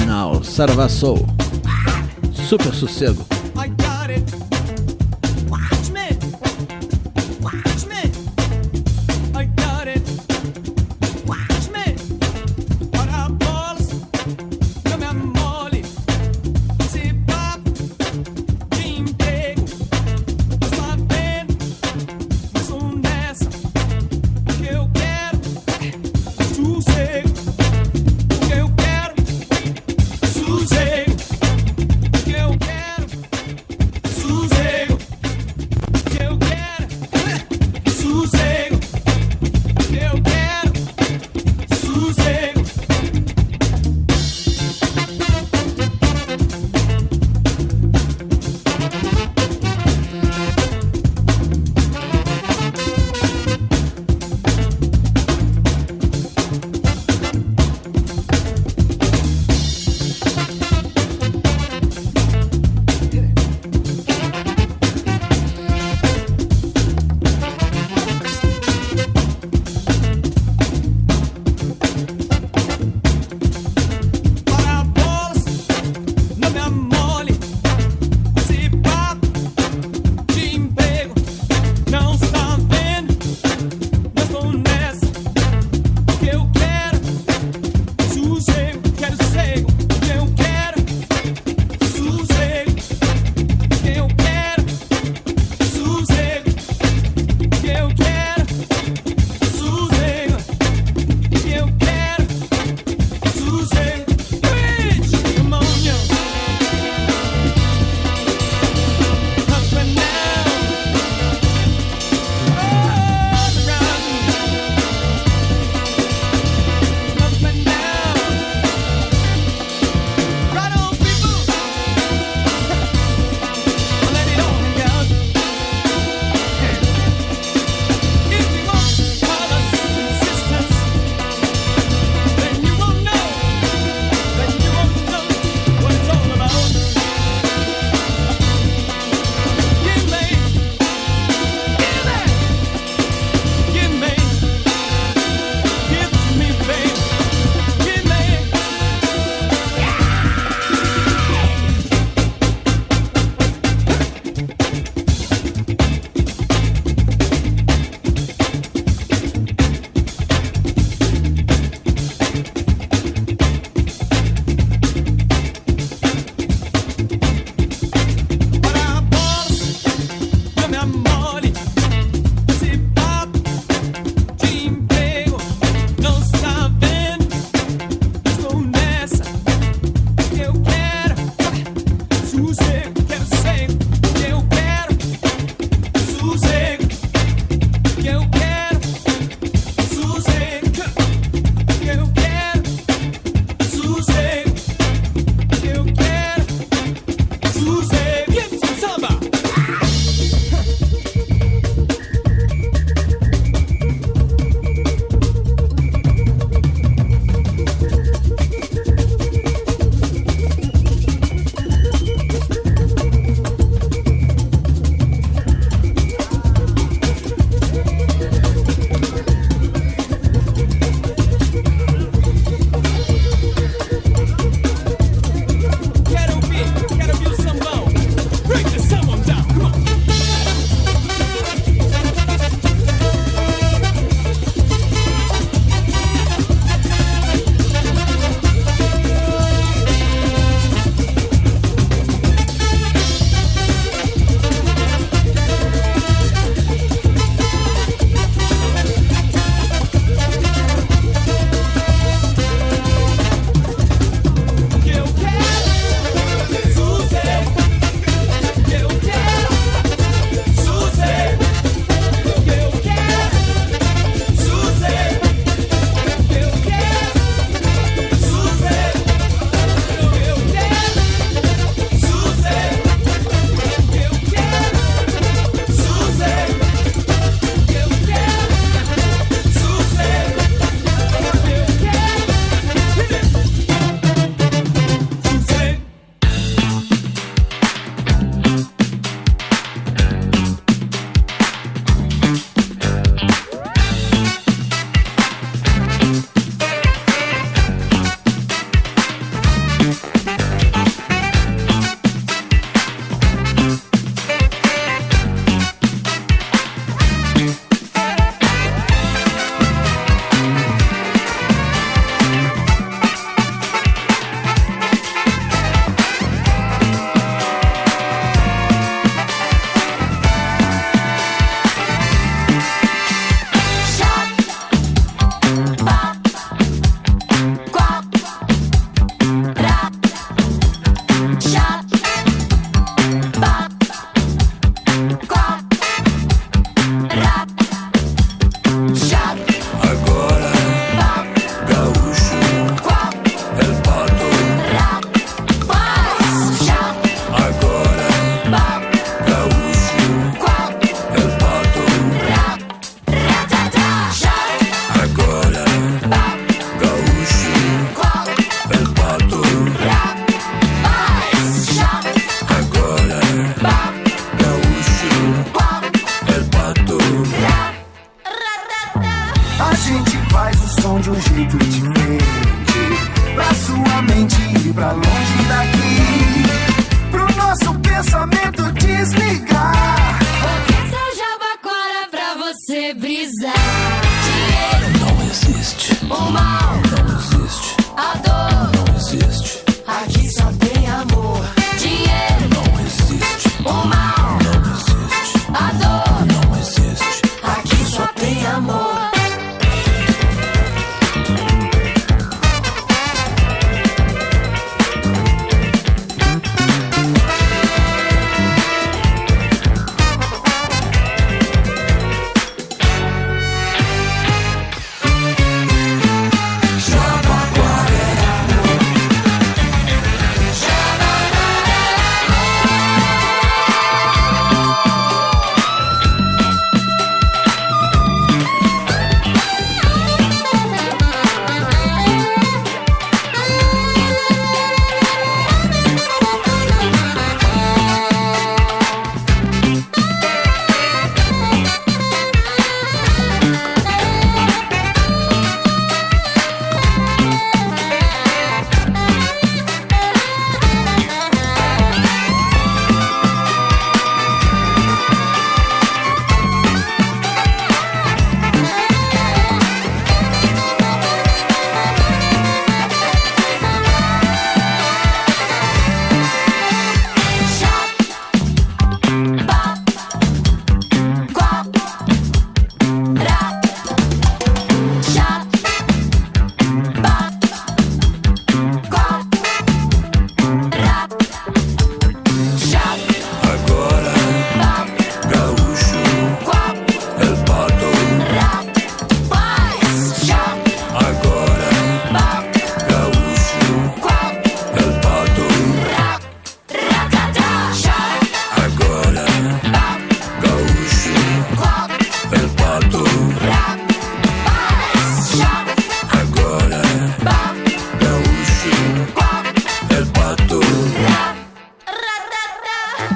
Now, Saravá Soul. Super sossego. I got it. Watch me. Watch me. I got it. Watch me. Ora bolas, não me amole. Esse papo de emprego. Eu sabendo, mas não nessa. O que eu quero é sossego. O que eu quero é sossego. O que eu quero A gente faz o som de um jeito diferente, pra sua mente ir pra longe daqui, pro nosso pensamento desligar. Orquestra Jabacora pra você brisar. Dinheiro não existe, o mal não existe, a dor não existe, aqui só tem amor. Dinheiro não existe, o mal não existe, a dor não existe, aqui só tem amor.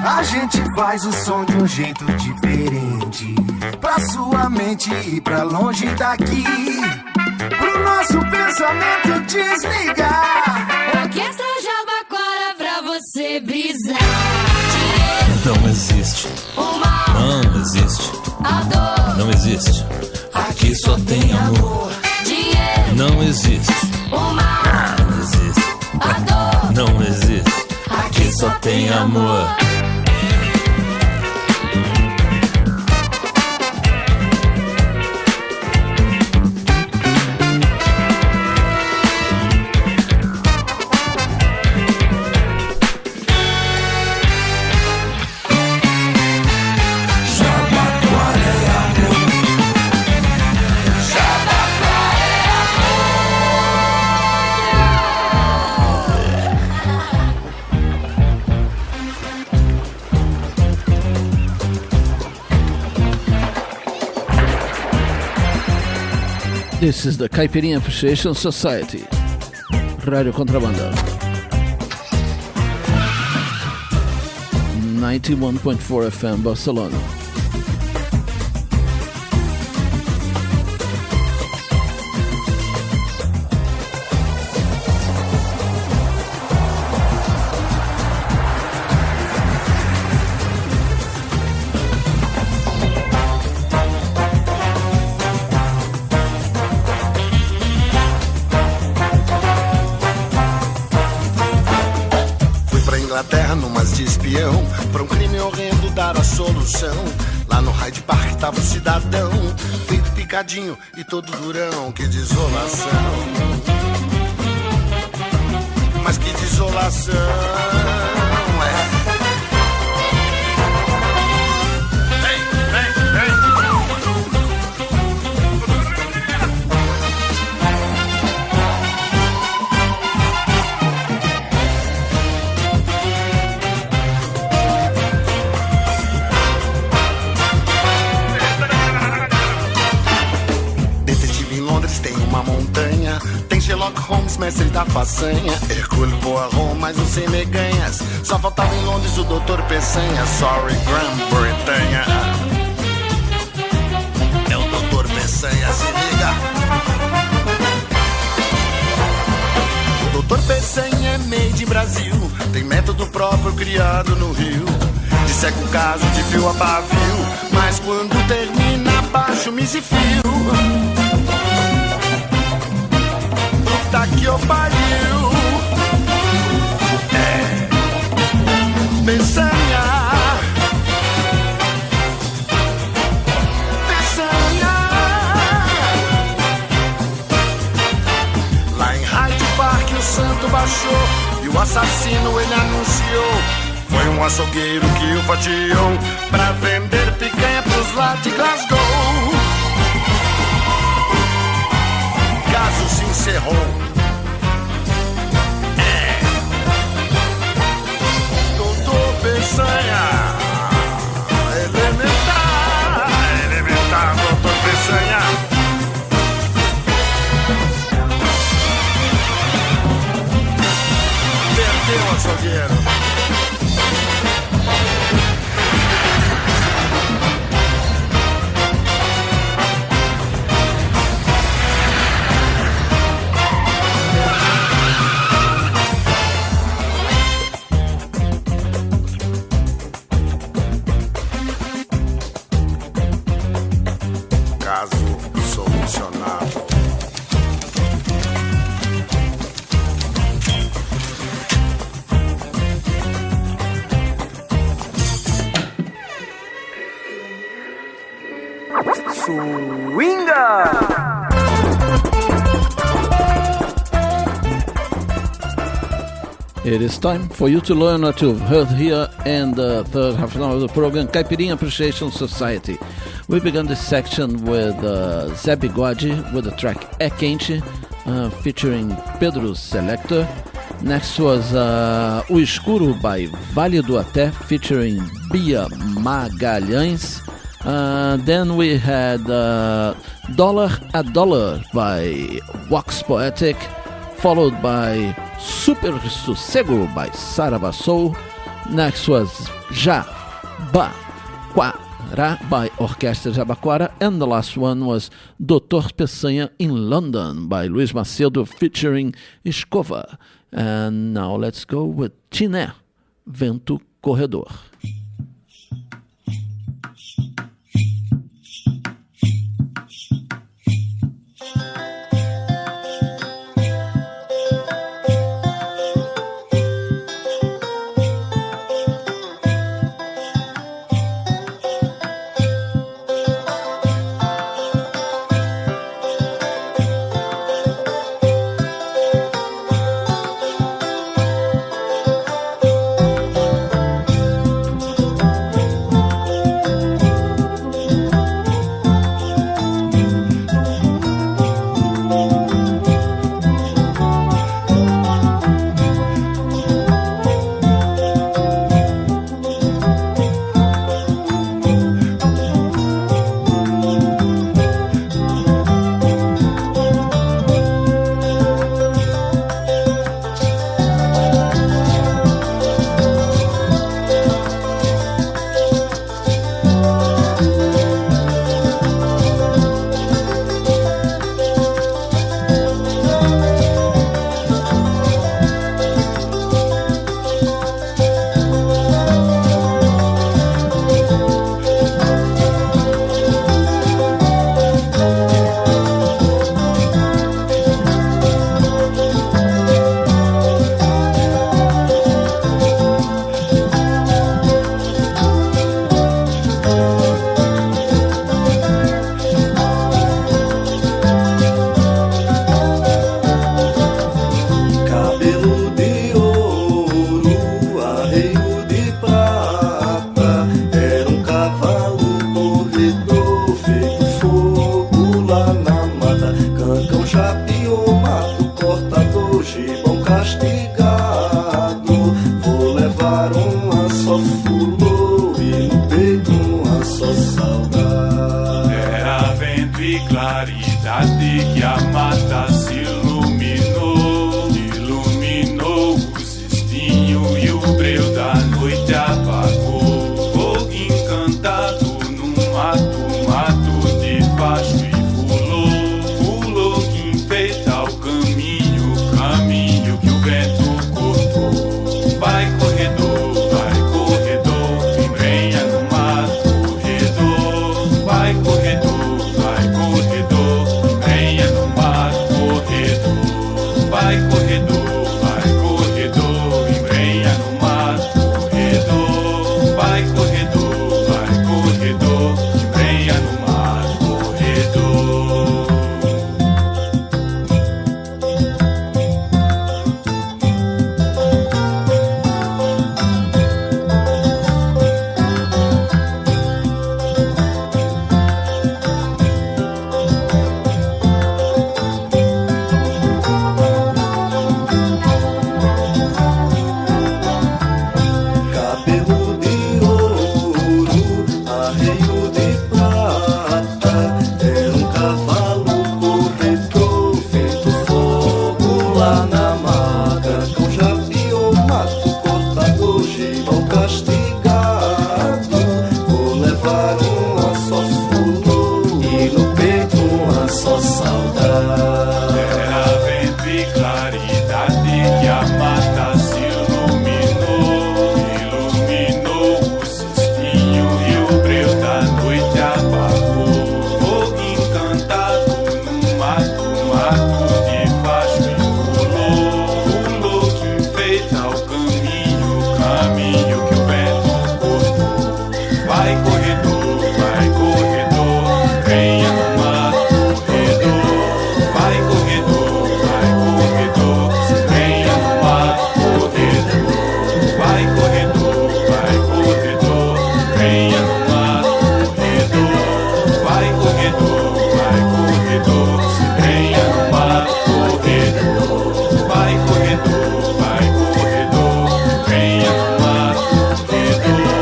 A gente faz o som de um jeito diferente, pra sua mente ir pra longe daqui, pro nosso pensamento desligar. Orquestra Jabacora pra você brisar. não existe, O mal não existe, a dor não existe, aqui só tem amor. Dinheiro Não existe, o mal não existe, a dor não existe, aqui só tem amor. This is the Caipirinha Appreciation Society. Rádio Contrabanda. 91.4 FM Barcelona. Inglaterra numas de espião, pra um crime horrendo dar a solução. Lá no Hyde Park tava o cidadão, feito picadinho e todo durão. Que desolação, mas que desolação, é. Tem Sherlock Holmes, mestre da façanha, Hercule Poirot, mas não sei meganhas. Só faltava em Londres o Dr. Peçanha. Sorry, Grã-Bretanha. Brasil. Tem método próprio criado no Rio. Disseca o caso de fio a pavio, mas quando termina baixo me se fio. Puta que eu pariu. É Peçanha. Peçanha. Lá em Hyde Park o santo baixou e o assassino ele anunciou. Foi um açougueiro que o fatiou pra vender picanha pros lados de Glasgow. O caso se encerrou. Doutor Peçanha. Elementar, elementar, doutor Peçanha. Perdeu o açougueiro. It is time for you to learn what you've heard here in the third half an hour of the program, Caipirinha Appreciation Society. We began this section with Zé Bigode with the track É Quente, featuring Pedro Selector. Next was O Escuro by Vale do Até, featuring Bia Magalhães. Then we had Dólar a Dólar by Wax Poetic, followed by Super Sossego by Saravassou. Next was Jabaquara by Orquestra Jabaquara. And the last one was Doutor Peçanha in London by Luiz Macedo featuring Escova. And now let's go with Tiné, Vento Corredor. Caminho que o vento cortou. corredor, vai corredor, se venha no mar, corredor, vai corredor, vai corredor, venha no mar, corredor,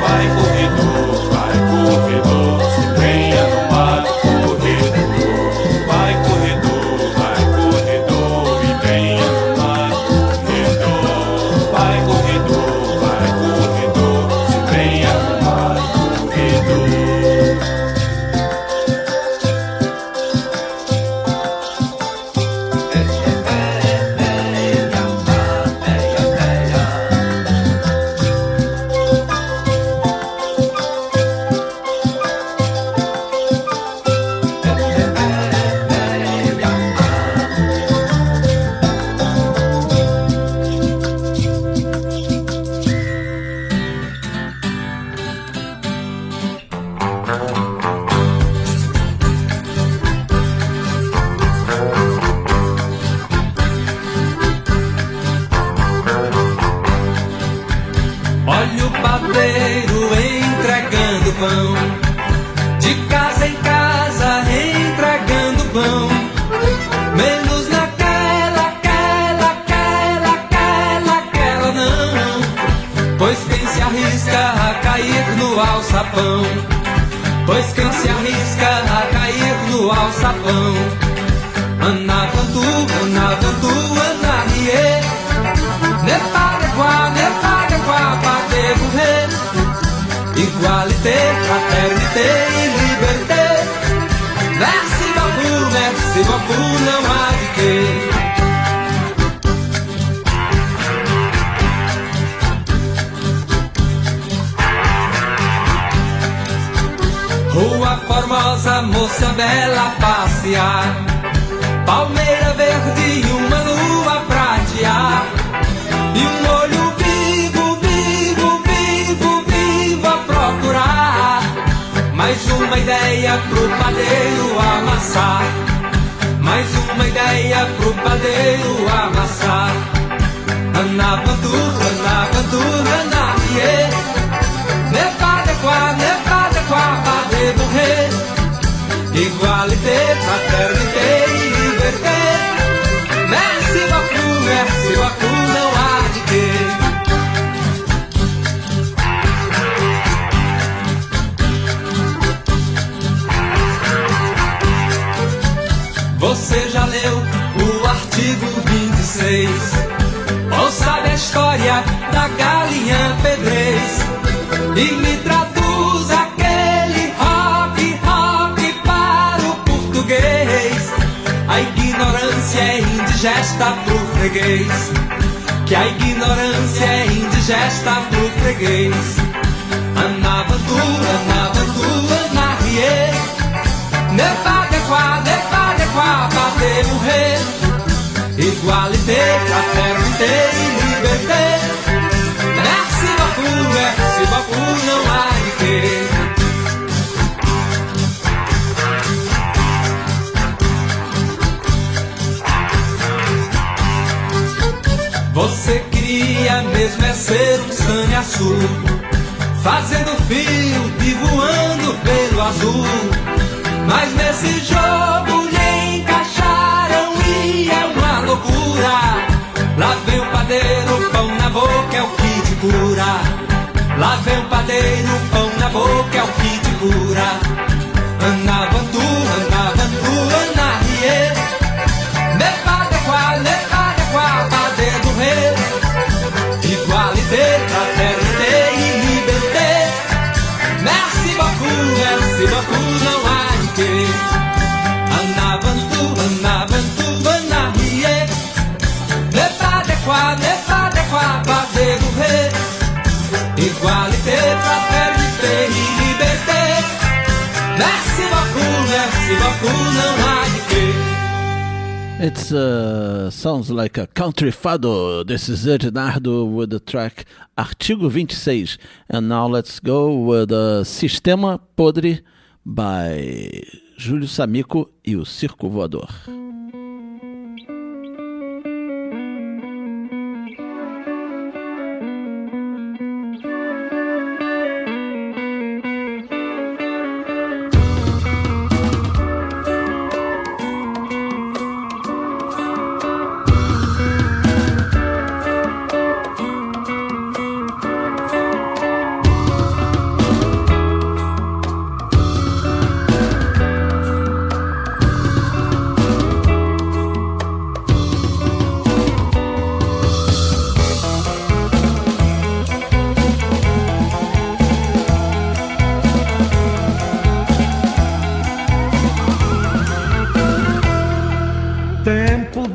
vai corredor, vai corredor, se venha no mar, corredor, vai corredor, vai corredor e venha no mar, corredor, vai corredor, vai corredor, se venha no mar, corredor. Olha o padeiro entregando pão, de casa em casa entregando pão, menos naquela, aquela não, pois quem se arrisca a cair no alçapão, pois quem se arrisca a cair no alçapão, anavantu, anarie, nepadequá, padeiro rei, igualité, fraternité e liberté, merci beaucoup, não há de quê. Rua Formosa, moça bela passear, palmeira verde e uma lua pratear, e um olho vivo a procurar mais uma ideia pro padeiro amassar, mais uma ideia pro padeiro amassar. Anavantu, anarie, nepadequá, padeiro rei, igualité, fraternité e liberté, merci beaucoup, não há de quê. Você já leu o artigo 26? Ou sabe a história da galinha pedrez? E me traduz aquele rock para o português. A ignorância é indigesta pro freguês, que a ignorância é indigesta pro freguês. Anavantu, anarie, nepadequá, padeiro rei, igualité, fraternité e liberté, merci beaucoup, não há de quê. Você queria mesmo é ser um sanhaçu, fazendo fio e voando pelo azul, mas nesse jogo lhe encaixaram e é uma loucura. Lá vem o padeiro, pão na boca é o que te cura. Lá vem o padeiro, pão na boca é o que te cura. Anavantu, anarie, nepadequá, padeiro rei, igualité, fraternité e liberté, merci beaucoup, não há de quê. Anavantu, anarie, nepadequá, padeiro rei, igualité, fraternité e liberté, merci beaucoup, não há de quê. It sounds like a country fado. This is Ednardo with the track Artigo 26. And now let's go with Sistema Podre by Júlio Samico e o Circo Voador.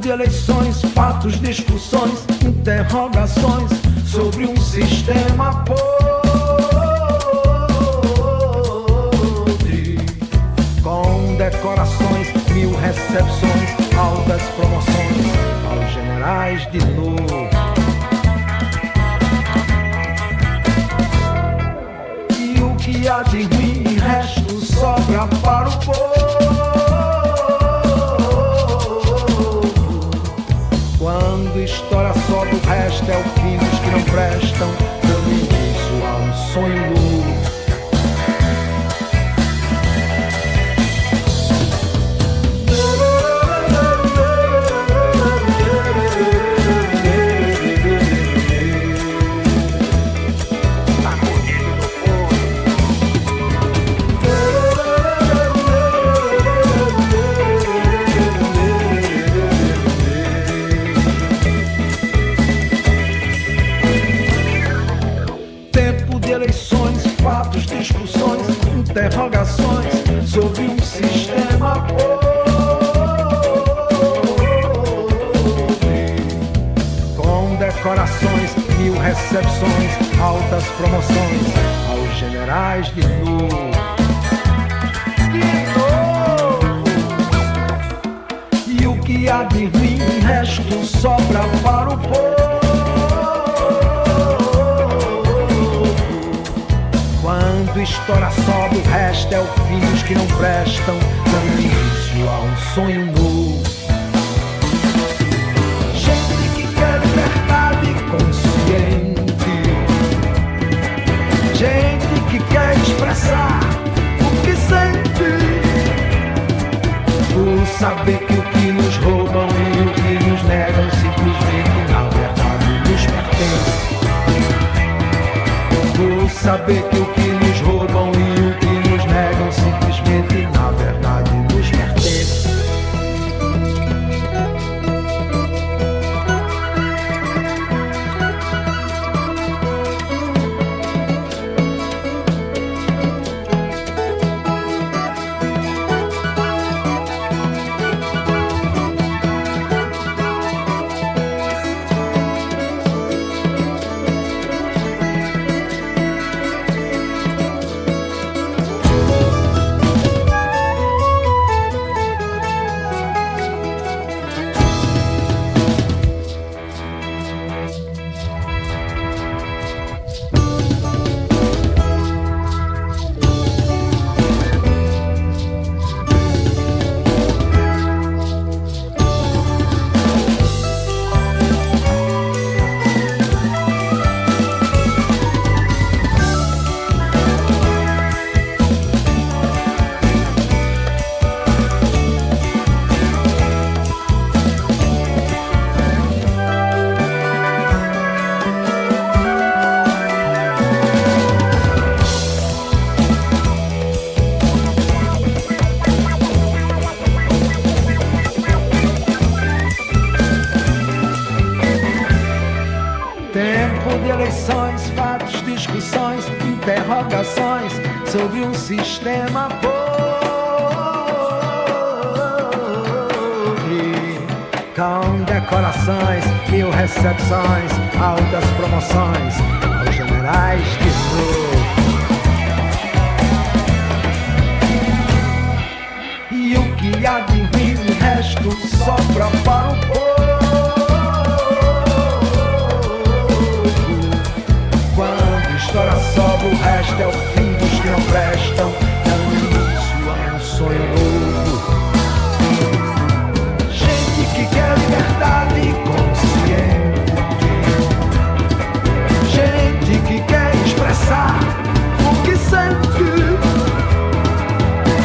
de eleições, fatos, discussões, interrogações sobre um sistema podre, com decorações, 1000 recepções, altas promoções aos generais de novo. E o que há de ruim, resto sobra para o povo. Quando história sobe, o resto é o fim dos que não prestam, dando início a um sonho novo. Fatos, discussões, interrogações sobre um sistema podre, com decorações, 1000 recepções, altas promoções aos generais de novo. E o que há de ruim, resto sobra para o povo. Quando história sobe, o resto é o fim dos que não prestam, dando início a um sonho novo. Gente que quer liberdade consciente, gente que quer expressar o que sente, por saber que o que nos roubam e o que nos negam simplesmente na verdade nos pertence. Por saber que o que nos roubam e o que nos negam simplesmente na verdade nos pertence. Interrogações sobre um sistema podre, com decorações, 1000 recepções, altas promoções aos generais de novo. E o que há de ruim, o resto sobra para o povo. História sobe, o resto é o fim dos que não prestam, dando início a um sonho novo. Gente que quer liberdade consciente, gente que quer expressar o que sente,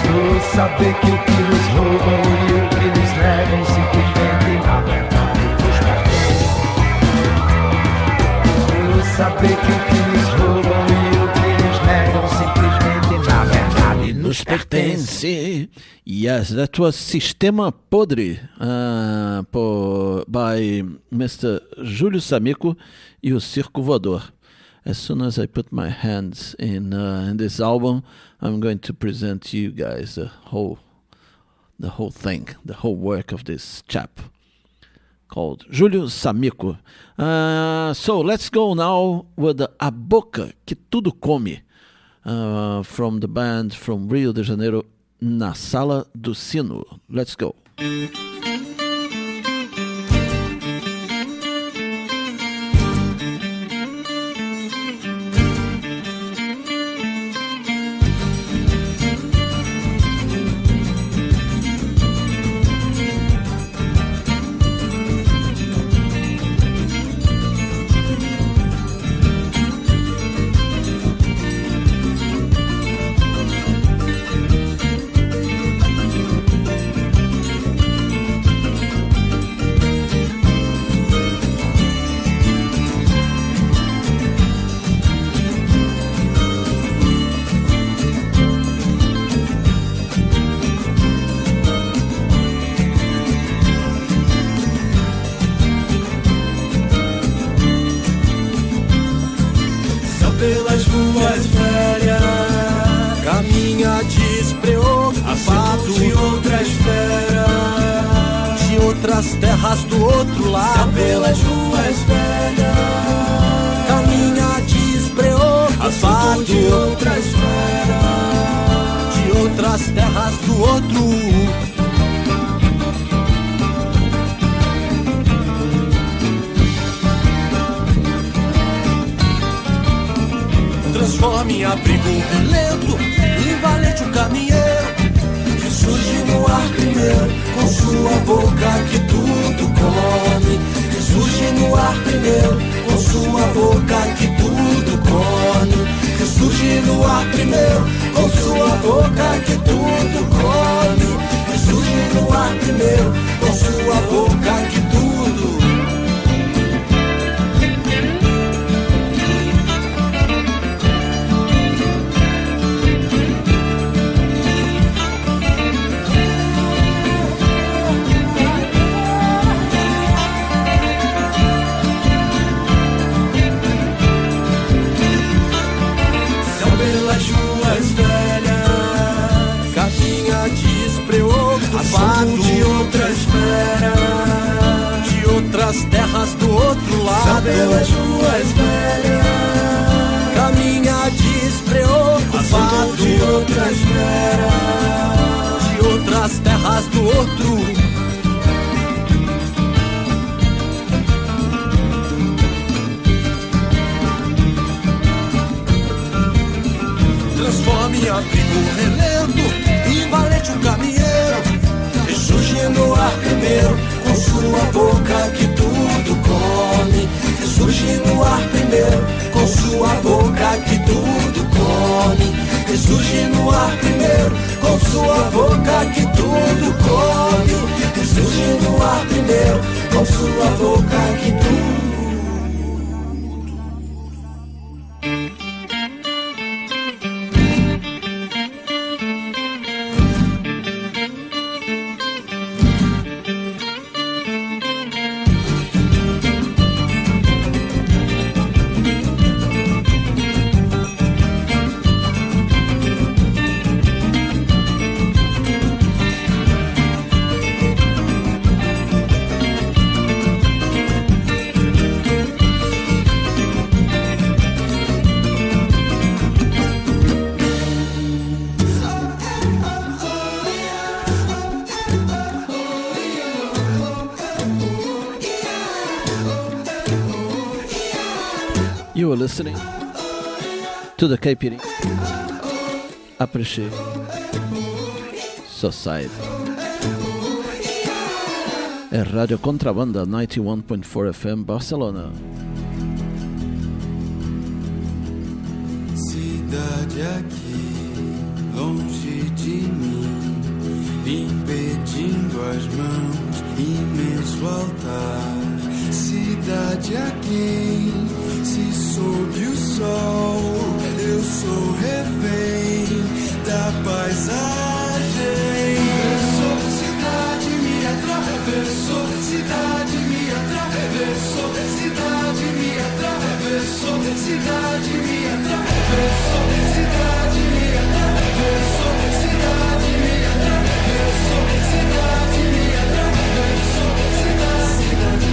por saber que o que nos roubam e o que nos negam simplesmente na verdade nos pertence. Por saber que o que nos roubam e o que nos negam simplesmente na verdade nos pertence. Yes, that was Sistema Podre by Mr. Júlio Samico e o Circo Voador. As soon as I put my hands in this album, I'm going to present to you guys the whole thing, the whole work of this chap. called Júlio Samico. So let's go now with A Boca Que Tudo Come, from the band from Rio de Janeiro, Na Sala do Sino. Let's go. Pelas ruas velhas caminha despreocupado de outras feras, de outras terras do outro lado. Pelas ruas velhas caminha despreocupado de outras feras, de outras terras do outro. Transforme em abrigo relento, em valente um caminheiro que surge no ar primeiro, com sua boca que tudo come. Que surge no ar primeiro, com sua boca que tudo come. Que surge no ar primeiro, com sua boca que tudo come. Que surge no ar primeiro, com sua boca que tudo. De outras feras, de outras terras do outro lado. Pelas ruas velhas caminha despreocupado de outras feras, de outras terras do outro. Transforme em abrigo relento, em valente um caminheiro. Surge no ar primeiro, com sua boca que tudo come. Que surge no ar primeiro, com sua boca que tudo come. Que surge no ar primeiro, com sua boca que tudo come. Que surge no ar primeiro, com sua boca que tudo. You are listening to the Caipirinha Appreciation Society. É Rádio Contrabanda 91.4 FM Barcelona. Cidade aqui, longe de mim, impedindo as mãos, imenso altar. Cidade aqui, se sob o sol, eu sou refém da paisagem. Verso, cidade me atravessou, cidade me atravessou, cidade me atravessou, cidade me atravessou, cidade me atravessou, cidade me atravessou, cidade me atravessou, cidade.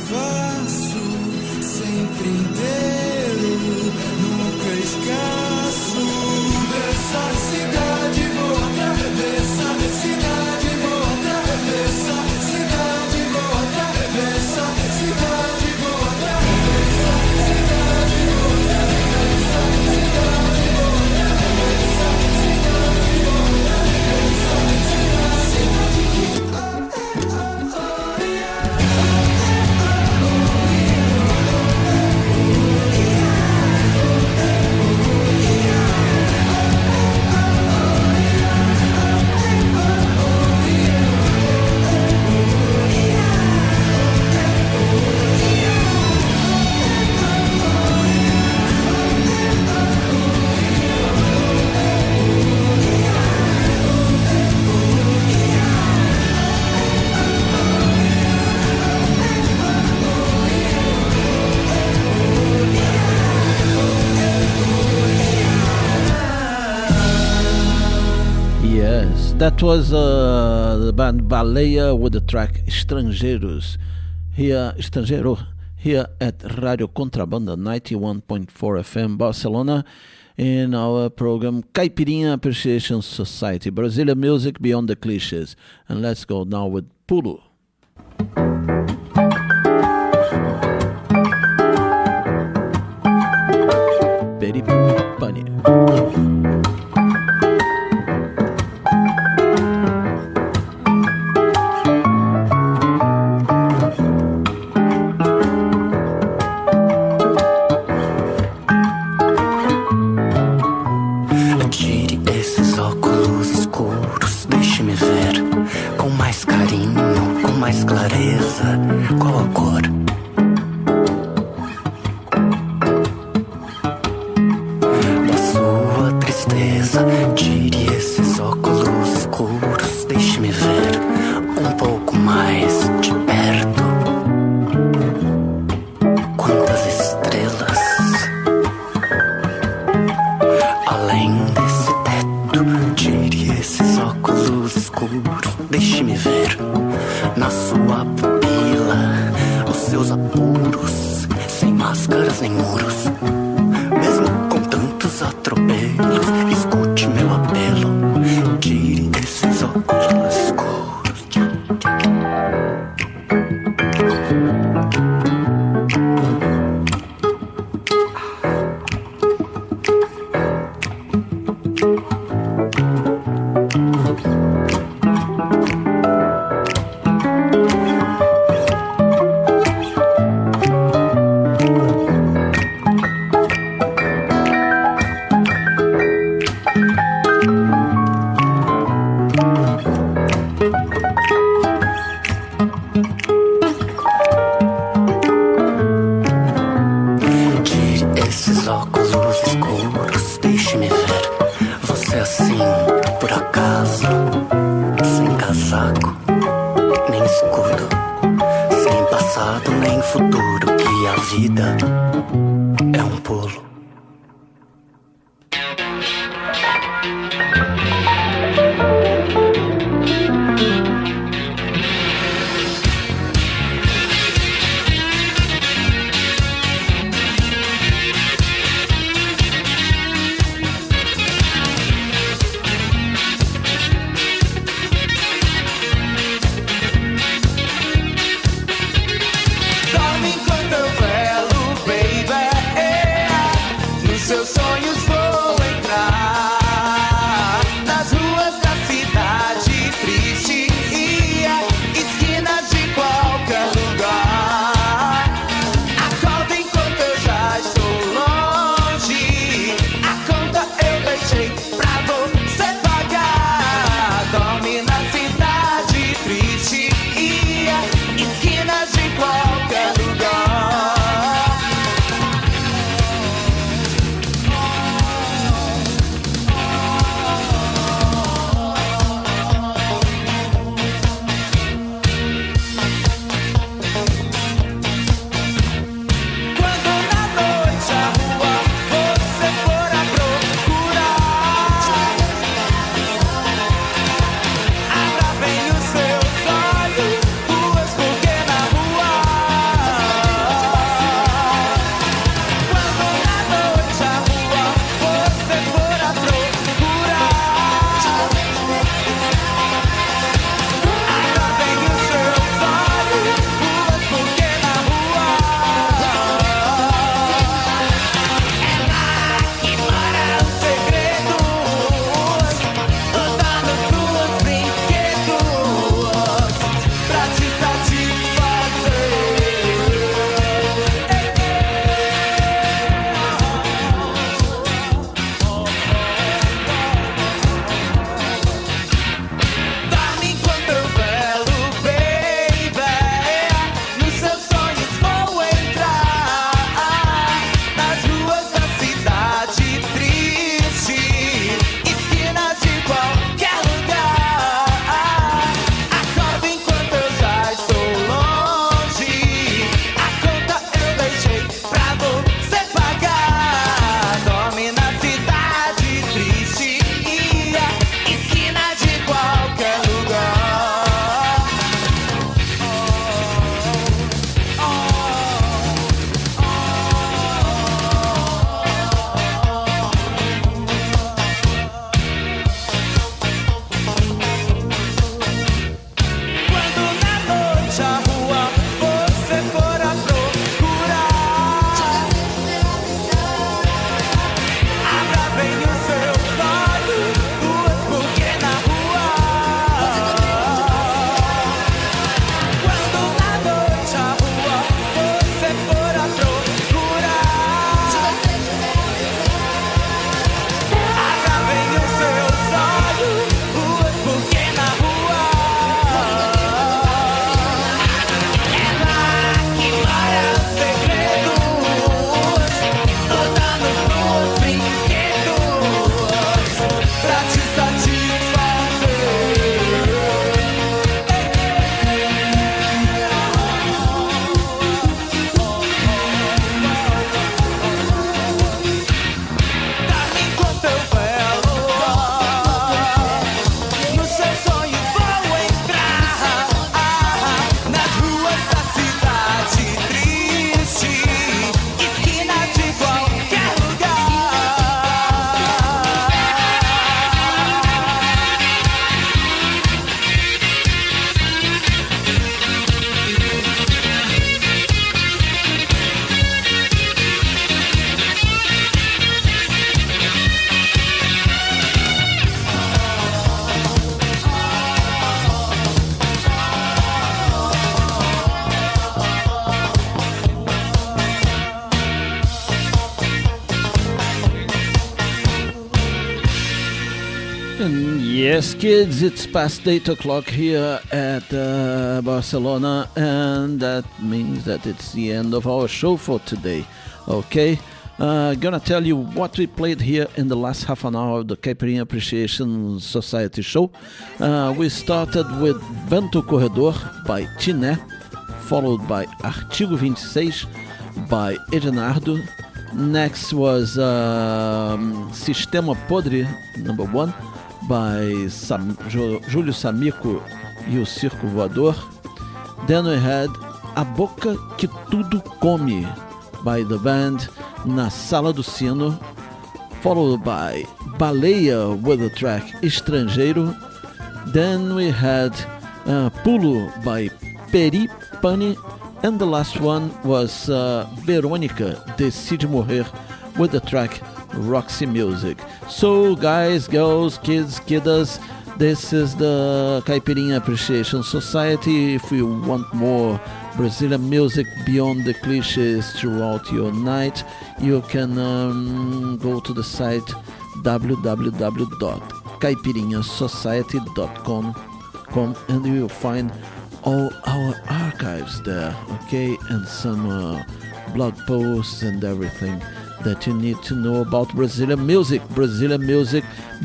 faço, sempre inteiro, nunca escasso. Dessa cidade vou atravessar, cidade vou atravessar, cidade vou atravessar, cidade vou atravessar, cidade vou atravessar, cidade vou atravessar, cidade vou Yes, that was the band Baleia with the track Estrangeiros here at Radio Contrabanda 91.4 FM Barcelona in our program Caipirinha Appreciation Society, Brazilian music beyond the clichés. And let's go now with Pulo. Peripani. Tire esses óculos escuros, deixe-me ver com mais carinho, com mais clareza. Qual a cor? Da sua tristeza. Tire esses óculos escuros, deixe-me ver um pouco mais de perto. Quantas estrelas além desse teto. Tire esses óculos escuros, deixe-me ver na sua pupila os seus apuros, sem máscaras nem muros. Mesmo com tantos atropelos, escute meu apelo. Tire esses óculos escuros. Dorme enquanto eu velo, baby. Yes, kids, it's past 8 o'clock here at Barcelona, and that means that it's the end of our show for today. Okay, gonna tell you what we played here in the last half an hour of the Caipirinha Appreciation Society show. We started with Vento Corredor by Tiné, followed by Artigo 26 by Ednardo. Next was Sistema Podre, number 1, by Júlio Samico e o Circo Voador. Then we had A Boca Que Tudo Come by the band Na Sala do Sino, followed by Baleia with the track Estrangeiro. Then we had Pulo by Peri Pani, and the last one was Verônica Decide Morrer with the track Roxy Music. So guys, girls, kids, kiddas, this is the Caipirinha Appreciation Society. If you want more Brazilian music beyond the cliches throughout your night, you can go to the site www.caipirinhasociety.com and you will find all our archives there, okay, and some blog posts and everything that you need to know about Brazilian music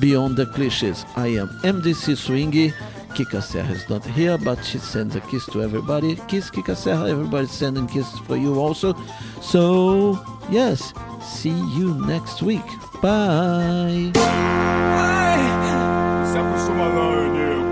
beyond the cliches. I am MDC Swingy. Kika Serra is not here, but she sends a kiss to everybody. Kiss Kika Serra, everybody's sending kisses for you also. So, yes, see you next week. Bye! Se acostuma não, Nil.